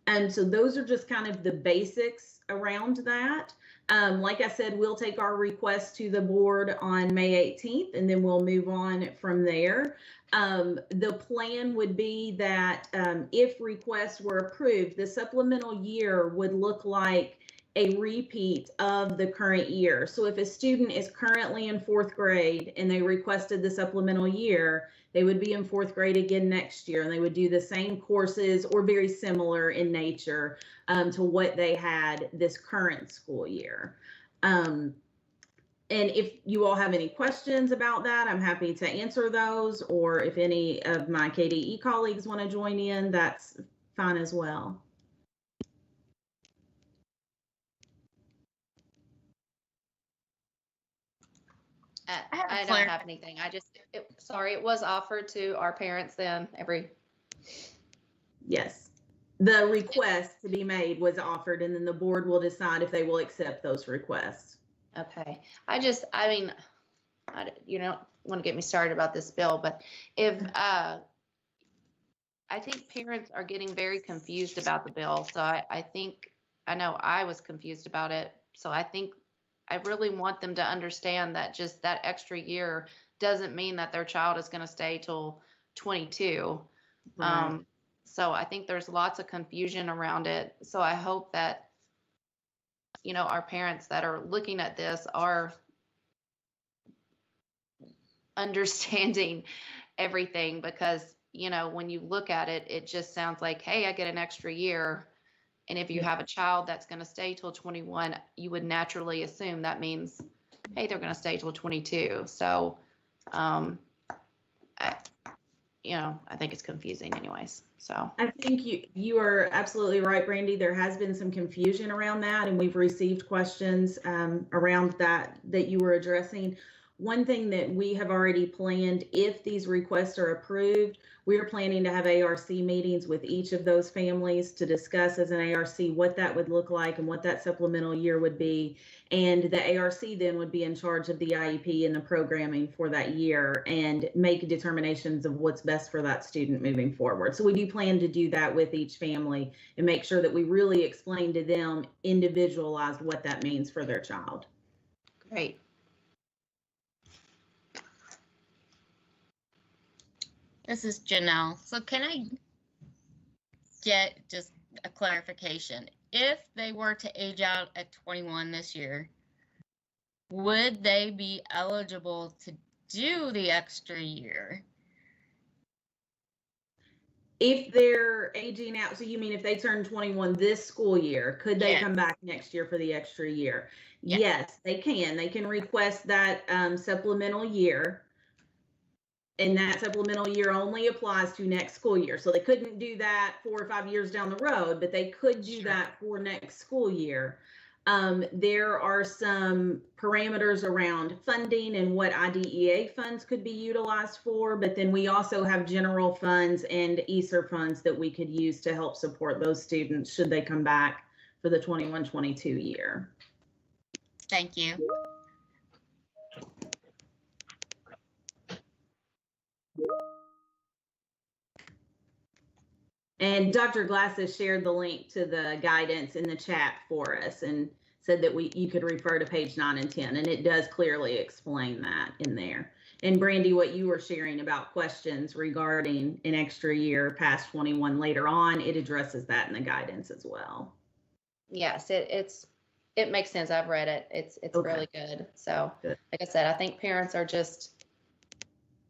And so those are just kind of the basics around that. Like I said, we'll take our request to the board on May 18th, and then we'll move on from there. The plan would be that if requests were approved, the supplemental year would look like a repeat of the current year. So if a student is currently in 4th grade and they requested the supplemental year, they would be in 4th grade again next year, and they would do the same courses or very similar in nature to what they had this current school year. And if you all have any questions about that, I'm happy to answer those, or if any of my KDE colleagues want to join in, that's fine as well. I don't have anything. Sorry, it was offered to our parents then Yes, the request to be made was offered, and then the board will decide if they will accept those requests. Okay. I mean, you don't want to get me started about this bill, but if, I think parents are getting very confused about the bill. So I know I was confused about it. So I think I really want them to understand that just that extra year doesn't mean that their child is going to stay till 22. Right. So I think there's lots of confusion around it. So I hope that, you know, our parents that are looking at this are understanding everything, because, you know, when you look at it, it just sounds like, hey, I get an extra year. And if you have a child that's going to stay till 21, you would naturally assume that means, hey, they're going to stay till 22. So, I think it's confusing anyways. So I think you are absolutely right, Brandy. There has been some confusion around that, and we've received questions around that you were addressing. One thing that we have already planned, if these requests are approved, we are planning to have ARC meetings with each of those families to discuss as an ARC what that would look like and what that supplemental year would be. And the ARC then would be in charge of the IEP and the programming for that year and make determinations of what's best for that student moving forward. So we do plan to do that with each family and make sure that we really explain to them individualized what that means for their child. great. This is Janelle. So can I get just a clarification? If they were to age out at 21 this year, would they be eligible to do the extra year? If they're aging out, so you mean if they turn 21 this school year, could they come back next year for the extra year? Yes, they can. They can request that supplemental year. And that supplemental year only applies to next school year. So they couldn't do that 4 or 5 years down the road, but they could do that for next school year. There are some parameters around funding and what IDEA funds could be utilized for, but then we also have general funds and ESSER funds that we could use to help support those students should they come back for the 21-22 year. Thank you. And Dr. Glass has shared the link to the guidance in the chat for us and said that you could refer to page 9 and 10, and it does clearly explain that in there. And Brandy, what you were sharing about questions regarding an extra year past 21 later on, it addresses that in the guidance as well. Yes, it makes sense. I've read it. It's Okay. really good. So Good. like I said, I think parents are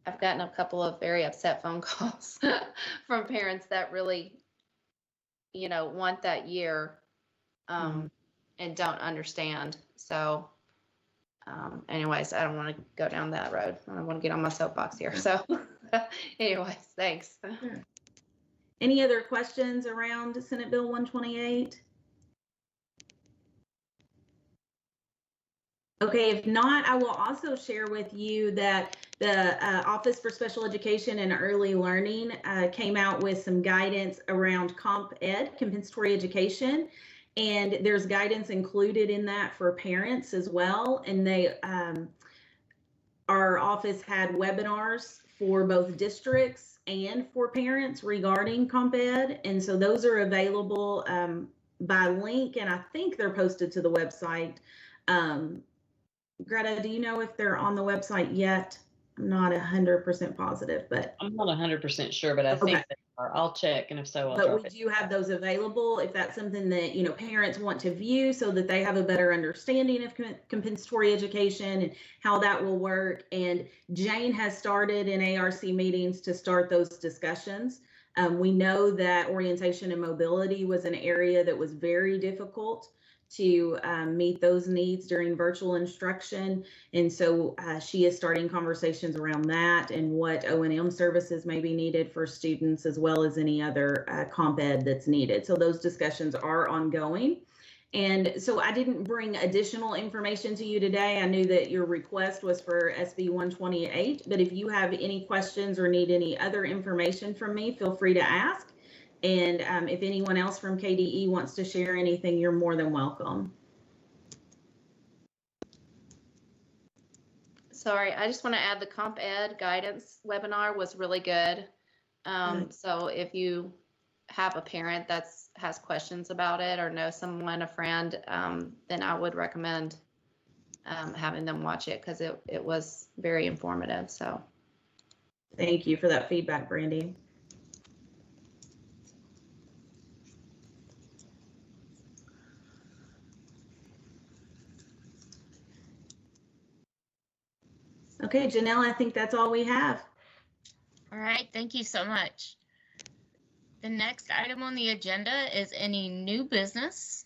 I've gotten a couple of very upset phone calls from parents that really, want that year and don't understand. So anyways, I don't want to go down that road. I don't want to get on my soapbox here. So anyways, thanks. Sure. Any other questions around Senate Bill 128? Okay, if not, I will also share with you that the Office for Special Education and Early Learning came out with some guidance around comp ed, compensatory education, and there's guidance included in that for parents as well. And our office had webinars for both districts and for parents regarding comp ed, and so those are available by link, and I think they're posted to the website. Greta, do you know if they're on the website yet? I'm not 100% positive, but I'm not 100% sure, but I think they are. I'll check, and if so, I'll drop it. But we do have those available if that's something that parents want to view so that they have a better understanding of compensatory education and how that will work. And Jane has started in ARC meetings to start those discussions. We know that orientation and mobility was an area that was very difficult to meet those needs during virtual instruction. And so she is starting conversations around that and what O&M services may be needed for students, as well as any other comp ed that's needed. So those discussions are ongoing. And so I didn't bring additional information to you today. I knew that your request was for SB 128, but if you have any questions or need any other information from me, feel free to ask. And if anyone else from KDE wants to share anything, you're more than welcome. Sorry, I just want to add the comp ed guidance webinar was really good. So if you have a parent that has questions about it or know someone, a friend, then I would recommend having them watch it because it was very informative. So thank you for that feedback, Brandy. Okay, Janelle, I think that's all we have. All right, thank you so much. The next item on the agenda is any new business.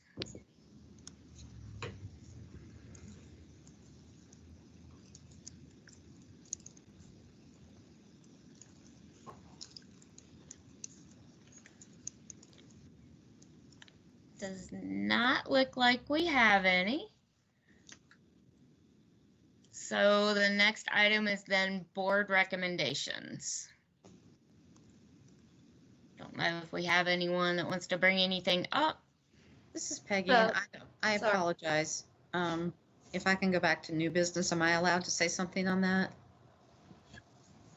Does not look like we have any. So the next item is then board recommendations. Don't know if we have anyone that wants to bring anything up. This is Peggy, So- and I sorry. apologize. If I can go back to new business, am I allowed to say something on that?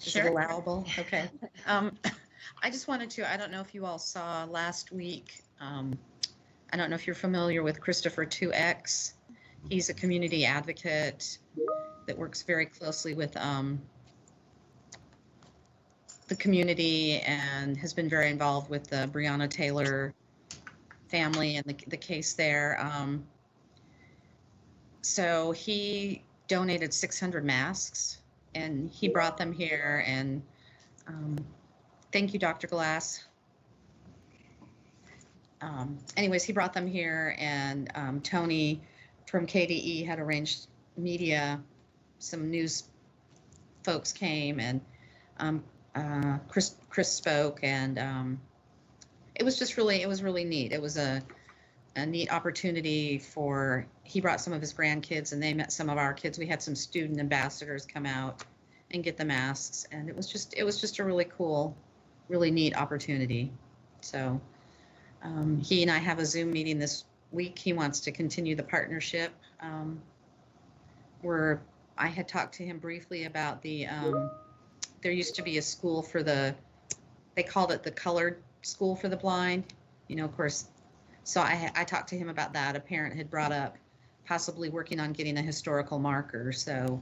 Is it Sure. allowable? Okay. I just wanted to, I don't know if you all saw last week, I don't know if you're familiar with Christopher 2X. He's a community advocate that works very closely with the community and has been very involved with the Breonna Taylor family and the case there. So he donated 600 masks and he brought them here, and thank you, Dr. Glass. Anyways, he brought them here, and Tony from KDE had arranged media. Some news folks came, and Chris spoke, and it was really neat. It was a neat opportunity for, he brought some of his grandkids and they met some of our kids. We had some student ambassadors come out and get the masks, and it was just a really cool, really neat opportunity. So he and I have a Zoom meeting this week. He wants to continue the partnership. I had talked to him briefly about the, there used to be a school for they called it the Colored School for the Blind, of course. So I talked to him about that. A parent had brought up possibly working on getting a historical marker. So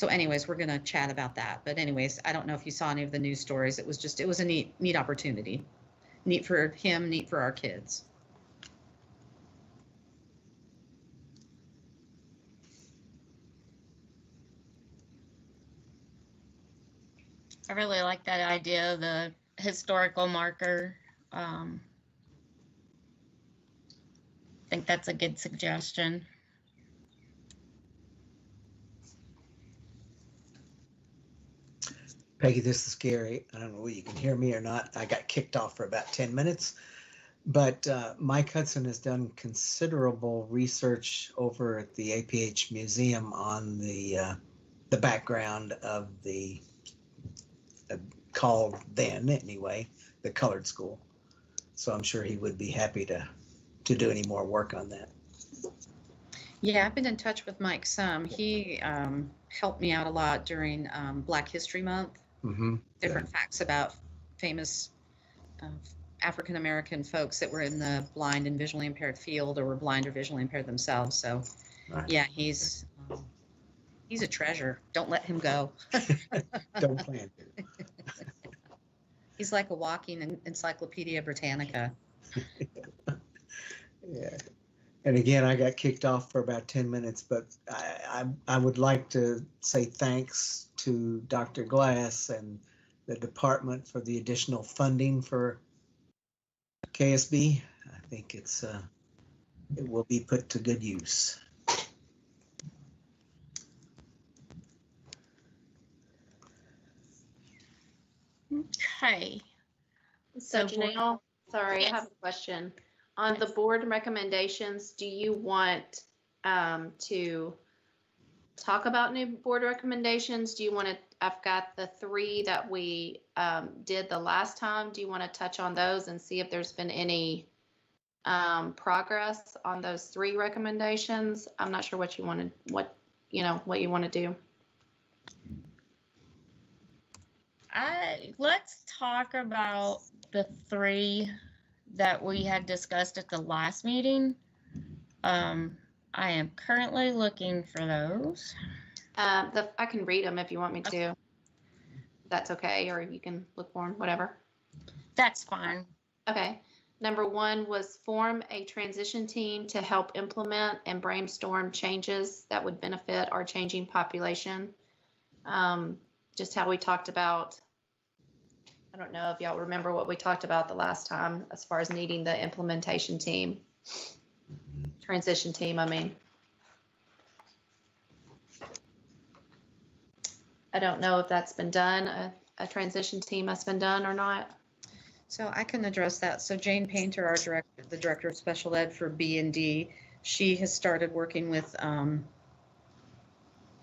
anyways, we're going to chat about that. But anyways, I don't know if you saw any of the news stories. It was a neat opportunity. Neat for him, neat for our kids. I really like that idea of the historical marker. I think that's a good suggestion. Peggy, this is Gary. I don't know whether you can hear me or not. I got kicked off for about 10 minutes, but Mike Hudson has done considerable research over at the APH Museum on the background of the called then anyway, the Colored School. So I'm sure he would be happy to do any more work on that. Yeah, I've been in touch with Mike some. He helped me out a lot during Black History Month. Mm-hmm. Different facts about famous African-American folks that were in the blind and visually impaired field, or were blind or visually impaired themselves. So Right. yeah, he's a treasure. Don't let him go. Don't plan to. He's like a walking Encyclopedia Britannica. Yeah. And again, I got kicked off for about 10 minutes, but I would like to say thanks to Dr. Glass and the department for the additional funding for KSB. I think it will be put to good use. Okay. So So board- Janelle, sorry, I Yes. have a question. On the Yes. board recommendations, do you want to talk about new board recommendations? Do you want to, I've got the 3 that we did the last time. Do you want to touch on those and see if there's been any progress on those 3 recommendations? I'm not sure what you want to do. Let's talk about the 3 that we had discussed at the last meeting. I am currently looking for those. I can read them if you want me to. That's okay, or you can look for them, whatever. That's fine. Okay. Number 1 was form a transition team to help implement and brainstorm changes that would benefit our changing population. Just how we talked about, I don't know if y'all remember what we talked about the last time as far as needing the implementation team, transition team, I mean. I don't know if that's been done, a transition team has been done or not. So I can address that. So Jane Painter, our director, the director of special ed for B&D, she has started working with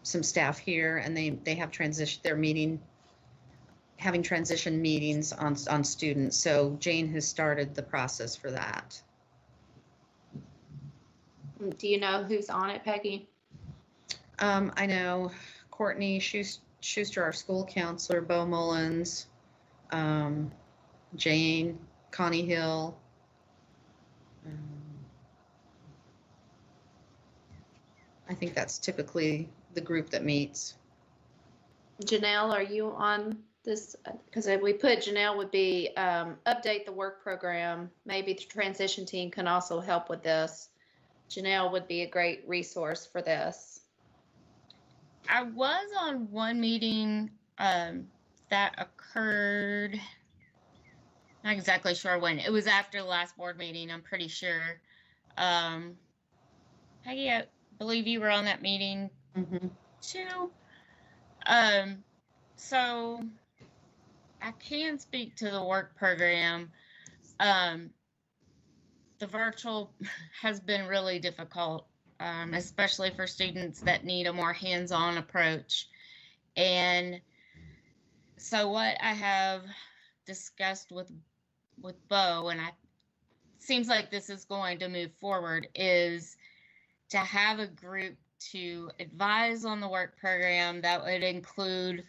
some staff here, and they have transition. They're having transition meetings on students. So Jane has started the process for that. Do you know who's on it, Peggy? I know Courtney Schuster, our school counselor, Bo Mullins, Jane, Connie Hill. I think that's typically the group that meets. Janelle, are you on this? Because if we put Janelle would be update the work program. Maybe the transition team can also help with this. Janelle would be a great resource for this. I was on one meeting that occurred, not exactly sure when. It was after the last board meeting, I'm pretty sure. Peggy, I believe you were on that meeting too. So I can speak to the work program. The virtual has been really difficult, especially for students that need a more hands-on approach. And so what I have discussed with Bo, and it seems like this is going to move forward, is to have a group to advise on the work program that would include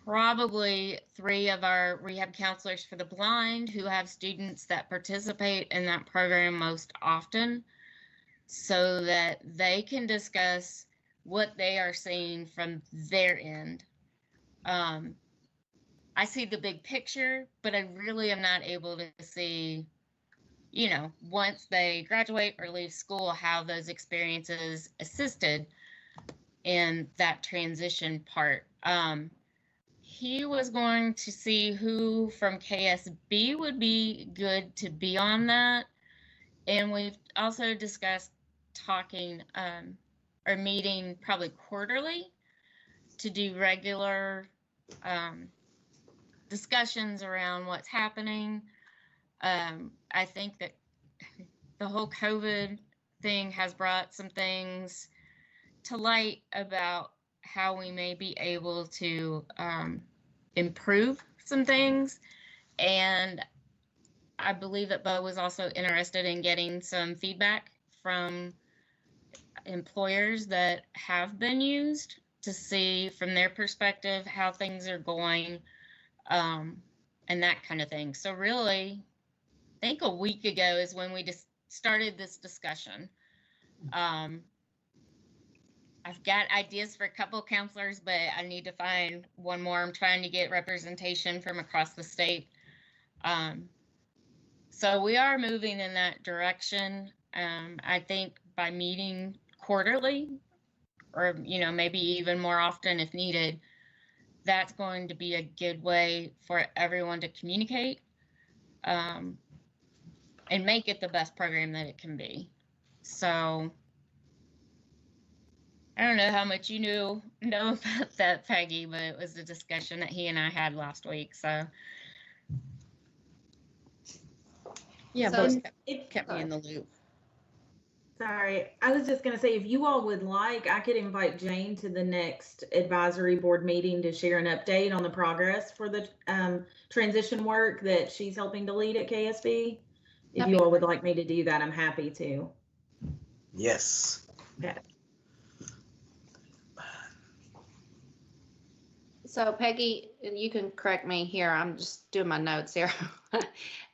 probably 3 of our rehab counselors for the blind who have students that participate in that program most often, so that they can discuss what they are seeing from their end. I see the big picture, but I really am not able to see, you know, once they graduate or leave school, how those experiences assisted in that transition part. He was going to see who from KSB would be good to be on that. And we've also discussed talking or meeting probably quarterly to do regular discussions around what's happening. I think that the whole COVID thing has brought some things to light about how we may be able to improve some things. And I believe that Bo was also interested in getting some feedback from employers that have been used to see from their perspective how things are going, and that kind of thing. So really, I think a week ago is when we just started this discussion. I've got ideas for a couple of counselors, but I need to find one more. I'm trying to get representation from across the state. So we are moving in that direction. I think by meeting quarterly, or, you know, maybe even more often if needed, that's going to be a good way for everyone to communicate and make it the best program that it can be. So I don't know how much you know about that, Peggy, but it was a discussion that he and I had last week. So yeah, So Bo's kept me in the loop. Sorry, I was just going to say, if you all would like, I could invite Jane to the next advisory board meeting to share an update on the progress for the transition work that she's helping to lead at KSB. If you all would like me to do that, I'm happy to. Yes. Okay. So Peggy, you can correct me here. I'm just doing my notes here.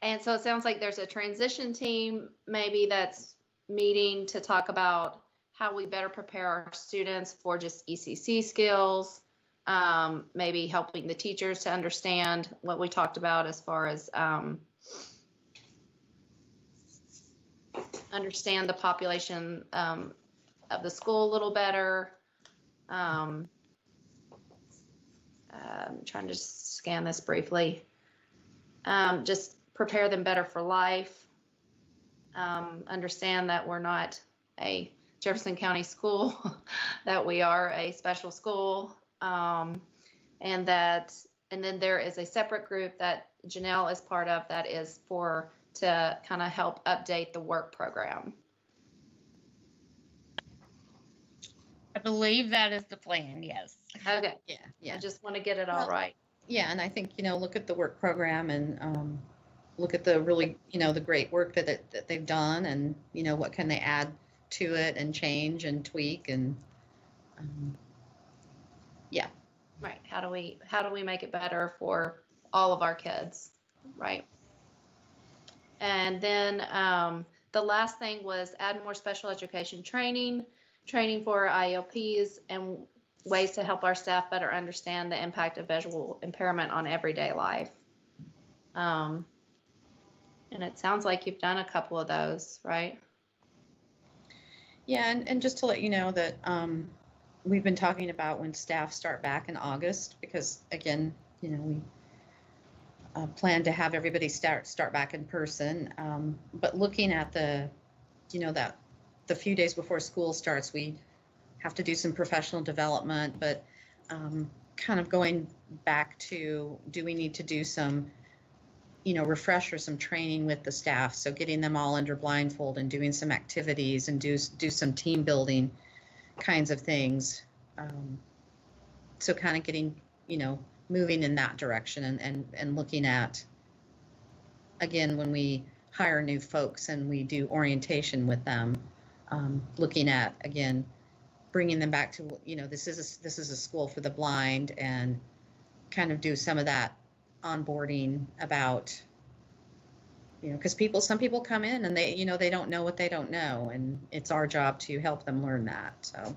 And so it sounds like there's a transition team maybe that's meeting to talk about how we better prepare our students for just ECC skills, maybe helping the teachers to understand what we talked about as far as understand the population of the school a little better. I'm trying to just scan this briefly. Just prepare them better for life. Understand that we're not a Jefferson County school, that we are a special school, and then there is a separate group that Janelle is part of that is to kind of help update the work program. I believe that is the plan, yes. Okay. Yeah. I just want to get it all right. Yeah, and I think, look at the work program and look at the really, the great work that they've done, and, what can they add to it and change and tweak, and yeah. Right. How do we make it better for all of our kids? Right. And then the last thing was add more special education training for IEPs, and ways to help our staff better understand the impact of visual impairment on everyday life. And it sounds like you've done a couple of those, right? Yeah, and just to let you know that we've been talking about when staff start back in August, because again, we plan to have everybody start back in person. But looking at the few days before school starts, we have to do some professional development, but kind of going back to, do we need to do some, refresh or some training with the staff? So getting them all under blindfold and doing some activities and do some team building kinds of things. So kind of getting, moving in that direction, and looking at, again, when we hire new folks and we do orientation with them, looking at, again, bringing them back to, this is a school for the blind, and kind of do some of that onboarding about, because some people come in and they, they don't know what they don't know, and it's our job to help them learn that. So.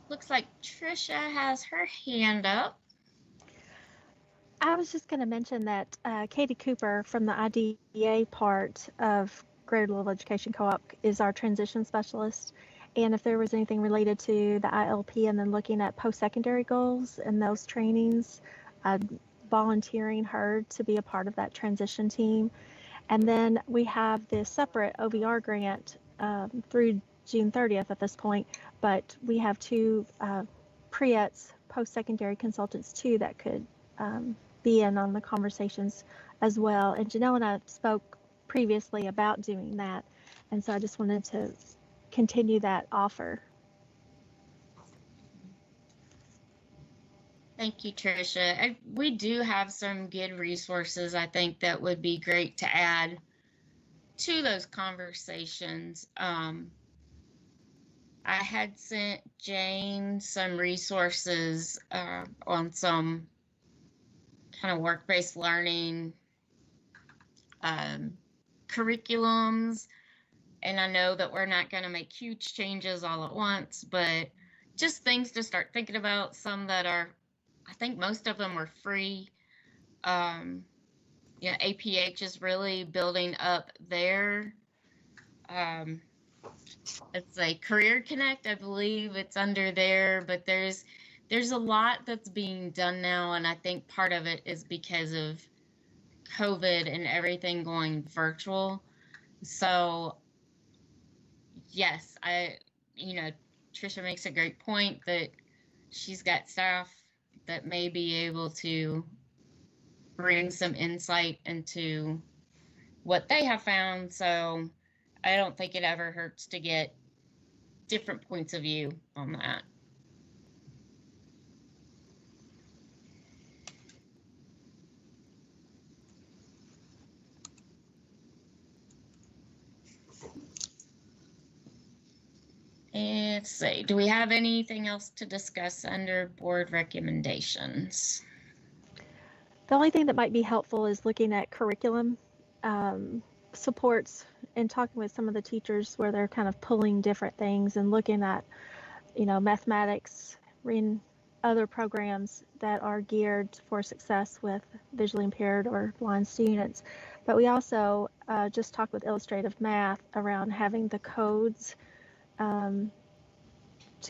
Looks like Trisha has her hand up. I was just going to mention that Katie Cooper from the IDEA part of Greater Louisville Education Co-op is our transition specialist. And if there was anything related to the ILP and then looking at post-secondary goals and those trainings, volunteering her to be a part of that transition team. And then we have the separate OVR grant through June 30th at this point, but we have two PREETs, post-secondary consultants too, that could be in on the conversations as well. And Janelle and I spoke previously about doing that, and so I just wanted to continue that offer. Thank you, Tricia. We do have some good resources, I think, that would be great to add to those conversations. I had sent Jane some resources on some kind of work-based learning curriculums, and I know that we're not going to make huge changes all at once, but just things to start thinking about. Some that are, I think most of them are free. APH is really building up their it's a Career Connect, I believe it's under there, but there's a lot that's being done now, and I think part of it is because of COVID and everything going virtual. So yes, Tricia makes a great point that she's got staff that may be able to bring some insight into what they have found. So I don't think it ever hurts to get different points of view on that. Let's see, do we have anything else to discuss under board recommendations? The only thing that might be helpful is looking at curriculum supports and talking with some of the teachers where they're kind of pulling different things and looking at, mathematics, reading other programs that are geared for success with visually impaired or blind students. But we also just talked with Illustrative Math around having the codes to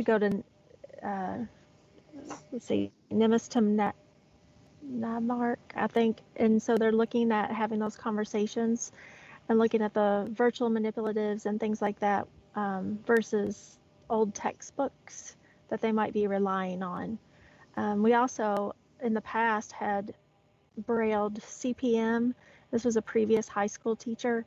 go to, let's see, Nimbus to NAMARC, I think. And so they're looking at having those conversations and looking at the virtual manipulatives and things like that versus old textbooks that they might be relying on. We also, in the past, had brailled CPM. This was a previous high school teacher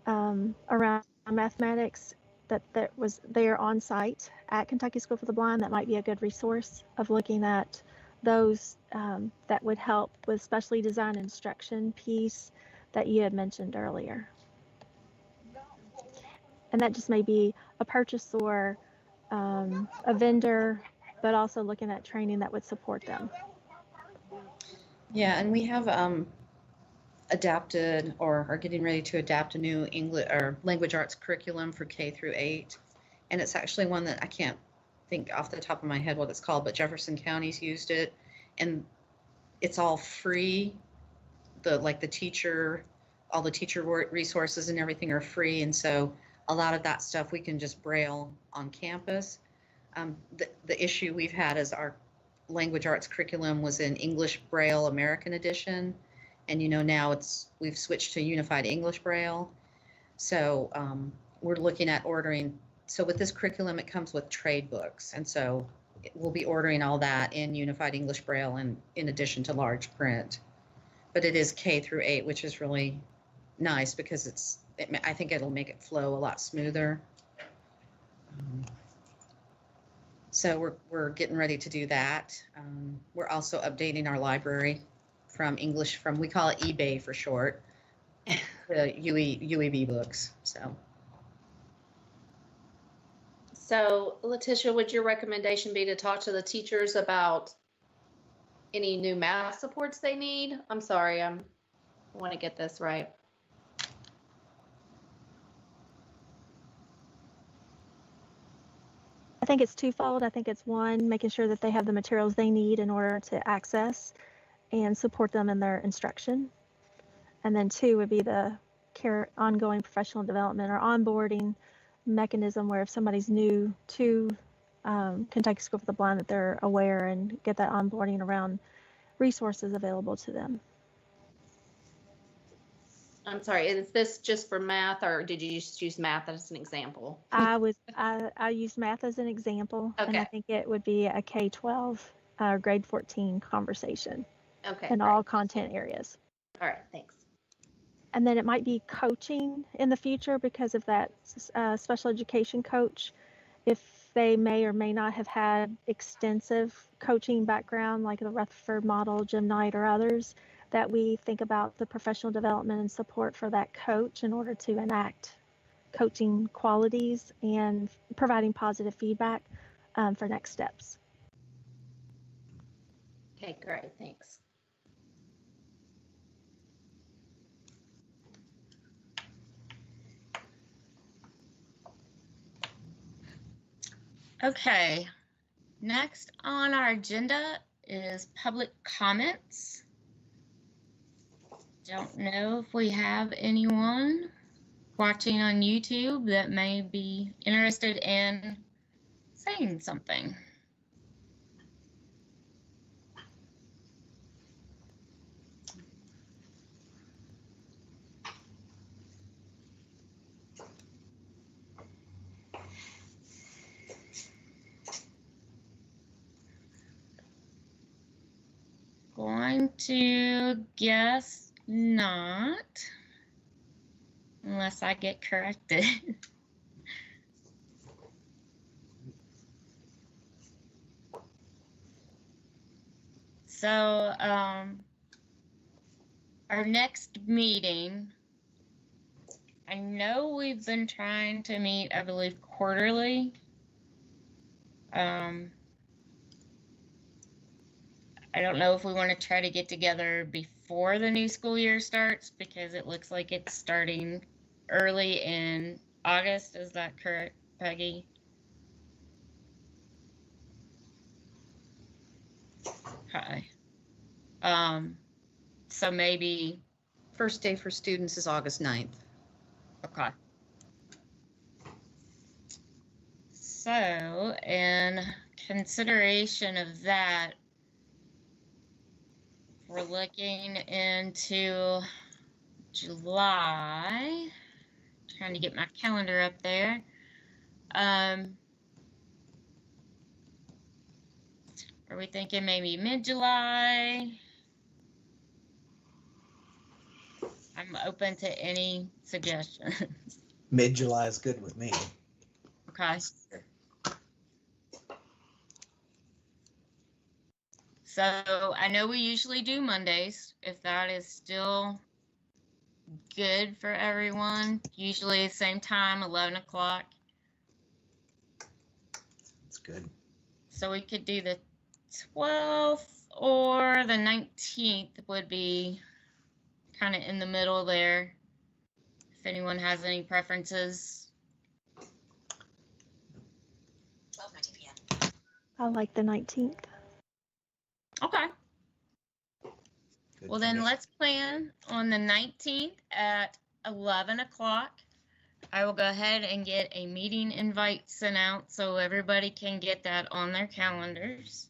around mathematics that was there on site at Kentucky School for the Blind. That might be a good resource of looking at those that would help with specially designed instruction piece that you had mentioned earlier. And that just may be a purchase or a vendor, but also looking at training that would support them. Yeah, and we have adapted or are getting ready to adapt a new English or language arts curriculum for K through 8. And it's actually one that I can't think off the top of my head what it's called, but Jefferson County's used it. And it's all free. All the teacher resources and everything are free. And so a lot of that stuff we can just braille on campus. The issue we've had is our language arts curriculum was in English Braille American Edition. And now we've switched to Unified English Braille. So we're looking at ordering. So with this curriculum, it comes with trade books. And so we'll be ordering all that in Unified English Braille and in addition to large print. But it is K through 8, which is really nice because I think it'll make it flow a lot smoother. So we're getting ready to do that. We're also updating our library from we call it eBay for short, to UEB books. So Letitia, would your recommendation be to talk to the teachers about any new math supports they need? I'm sorry, I want to get this right. I think it's twofold. I think it's one, making sure that they have the materials they need in order to access and support them in their instruction. And then two would be the ongoing professional development or onboarding mechanism where if somebody's new to Kentucky School for the Blind, that they're aware and get that onboarding around resources available to them. I'm sorry, is this just for math or did you just use math as an example? I used math as an example, okay. And I think it would be a K-12 grade 14 conversation. Okay. In all content areas. All right, thanks. And then it might be coaching in the future because of that special education coach. If they may or may not have had extensive coaching background like the Rutherford model, Jim Knight, or others, that we think about the professional development and support for that coach in order to enact coaching qualities and providing positive feedback for next steps. Okay, great, thanks. Okay, next on our agenda is public comments. Don't know if we have anyone watching on YouTube that may be interested in saying something. Going to guess not, unless I get corrected. So, our next meeting, I know we've been trying to meet, I believe, quarterly. I don't know if we want to try to get together before the new school year starts because it looks like it's starting early in August. Is that correct, Peggy? Okay. So maybe first day for students is August 9th. Okay. So, in consideration of that, we're looking into July. Trying to get my calendar up there. Are we thinking maybe mid-July? I'm open to any suggestions. Mid-July is good with me. Okay. So I know we usually do Mondays, if that is still good for everyone. Usually same time, 11 o'clock. It's good. So we could do the 12th or the 19th would be kind of in the middle there. If anyone has any preferences. 12:19 p.m. I like the 19th. Okay. Good Well, for then me. let's plan on the 19th at 11 o'clock. I will go ahead and get a meeting invite sent out so everybody can get that on their calendars.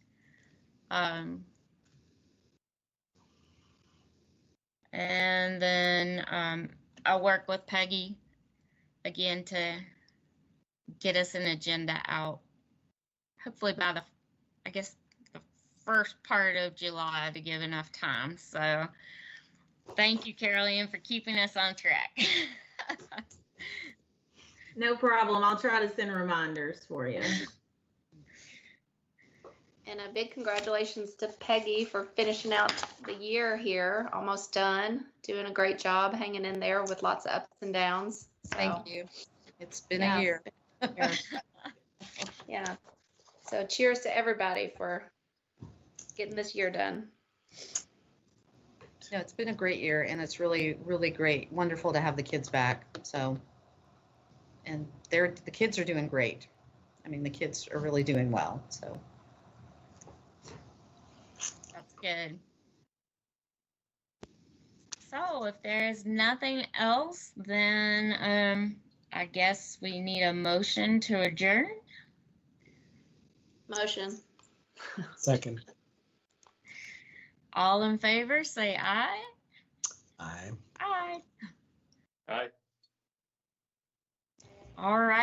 And then I'll work with Peggy again to get us an agenda out. Hopefully by the, I guess, the first part of July to give enough time. So thank you, Carolyn, for keeping us on track. No problem. I'll try to send reminders for you. And a big congratulations to Peggy for finishing out the year here, almost done, doing a great job hanging in there with lots of ups and downs. So, Thank you. It's been Yeah. a year. yeah. So cheers to everybody for getting this year done. No, it's been a great year, and it's really, really great. Wonderful to have the kids back. So, and the kids are doing great. I mean, the kids are really doing well. So, That's good. So if there's nothing else, then I guess we need a motion to adjourn. Motion. Second. All in favor, say aye. Aye. Aye. Aye. All right.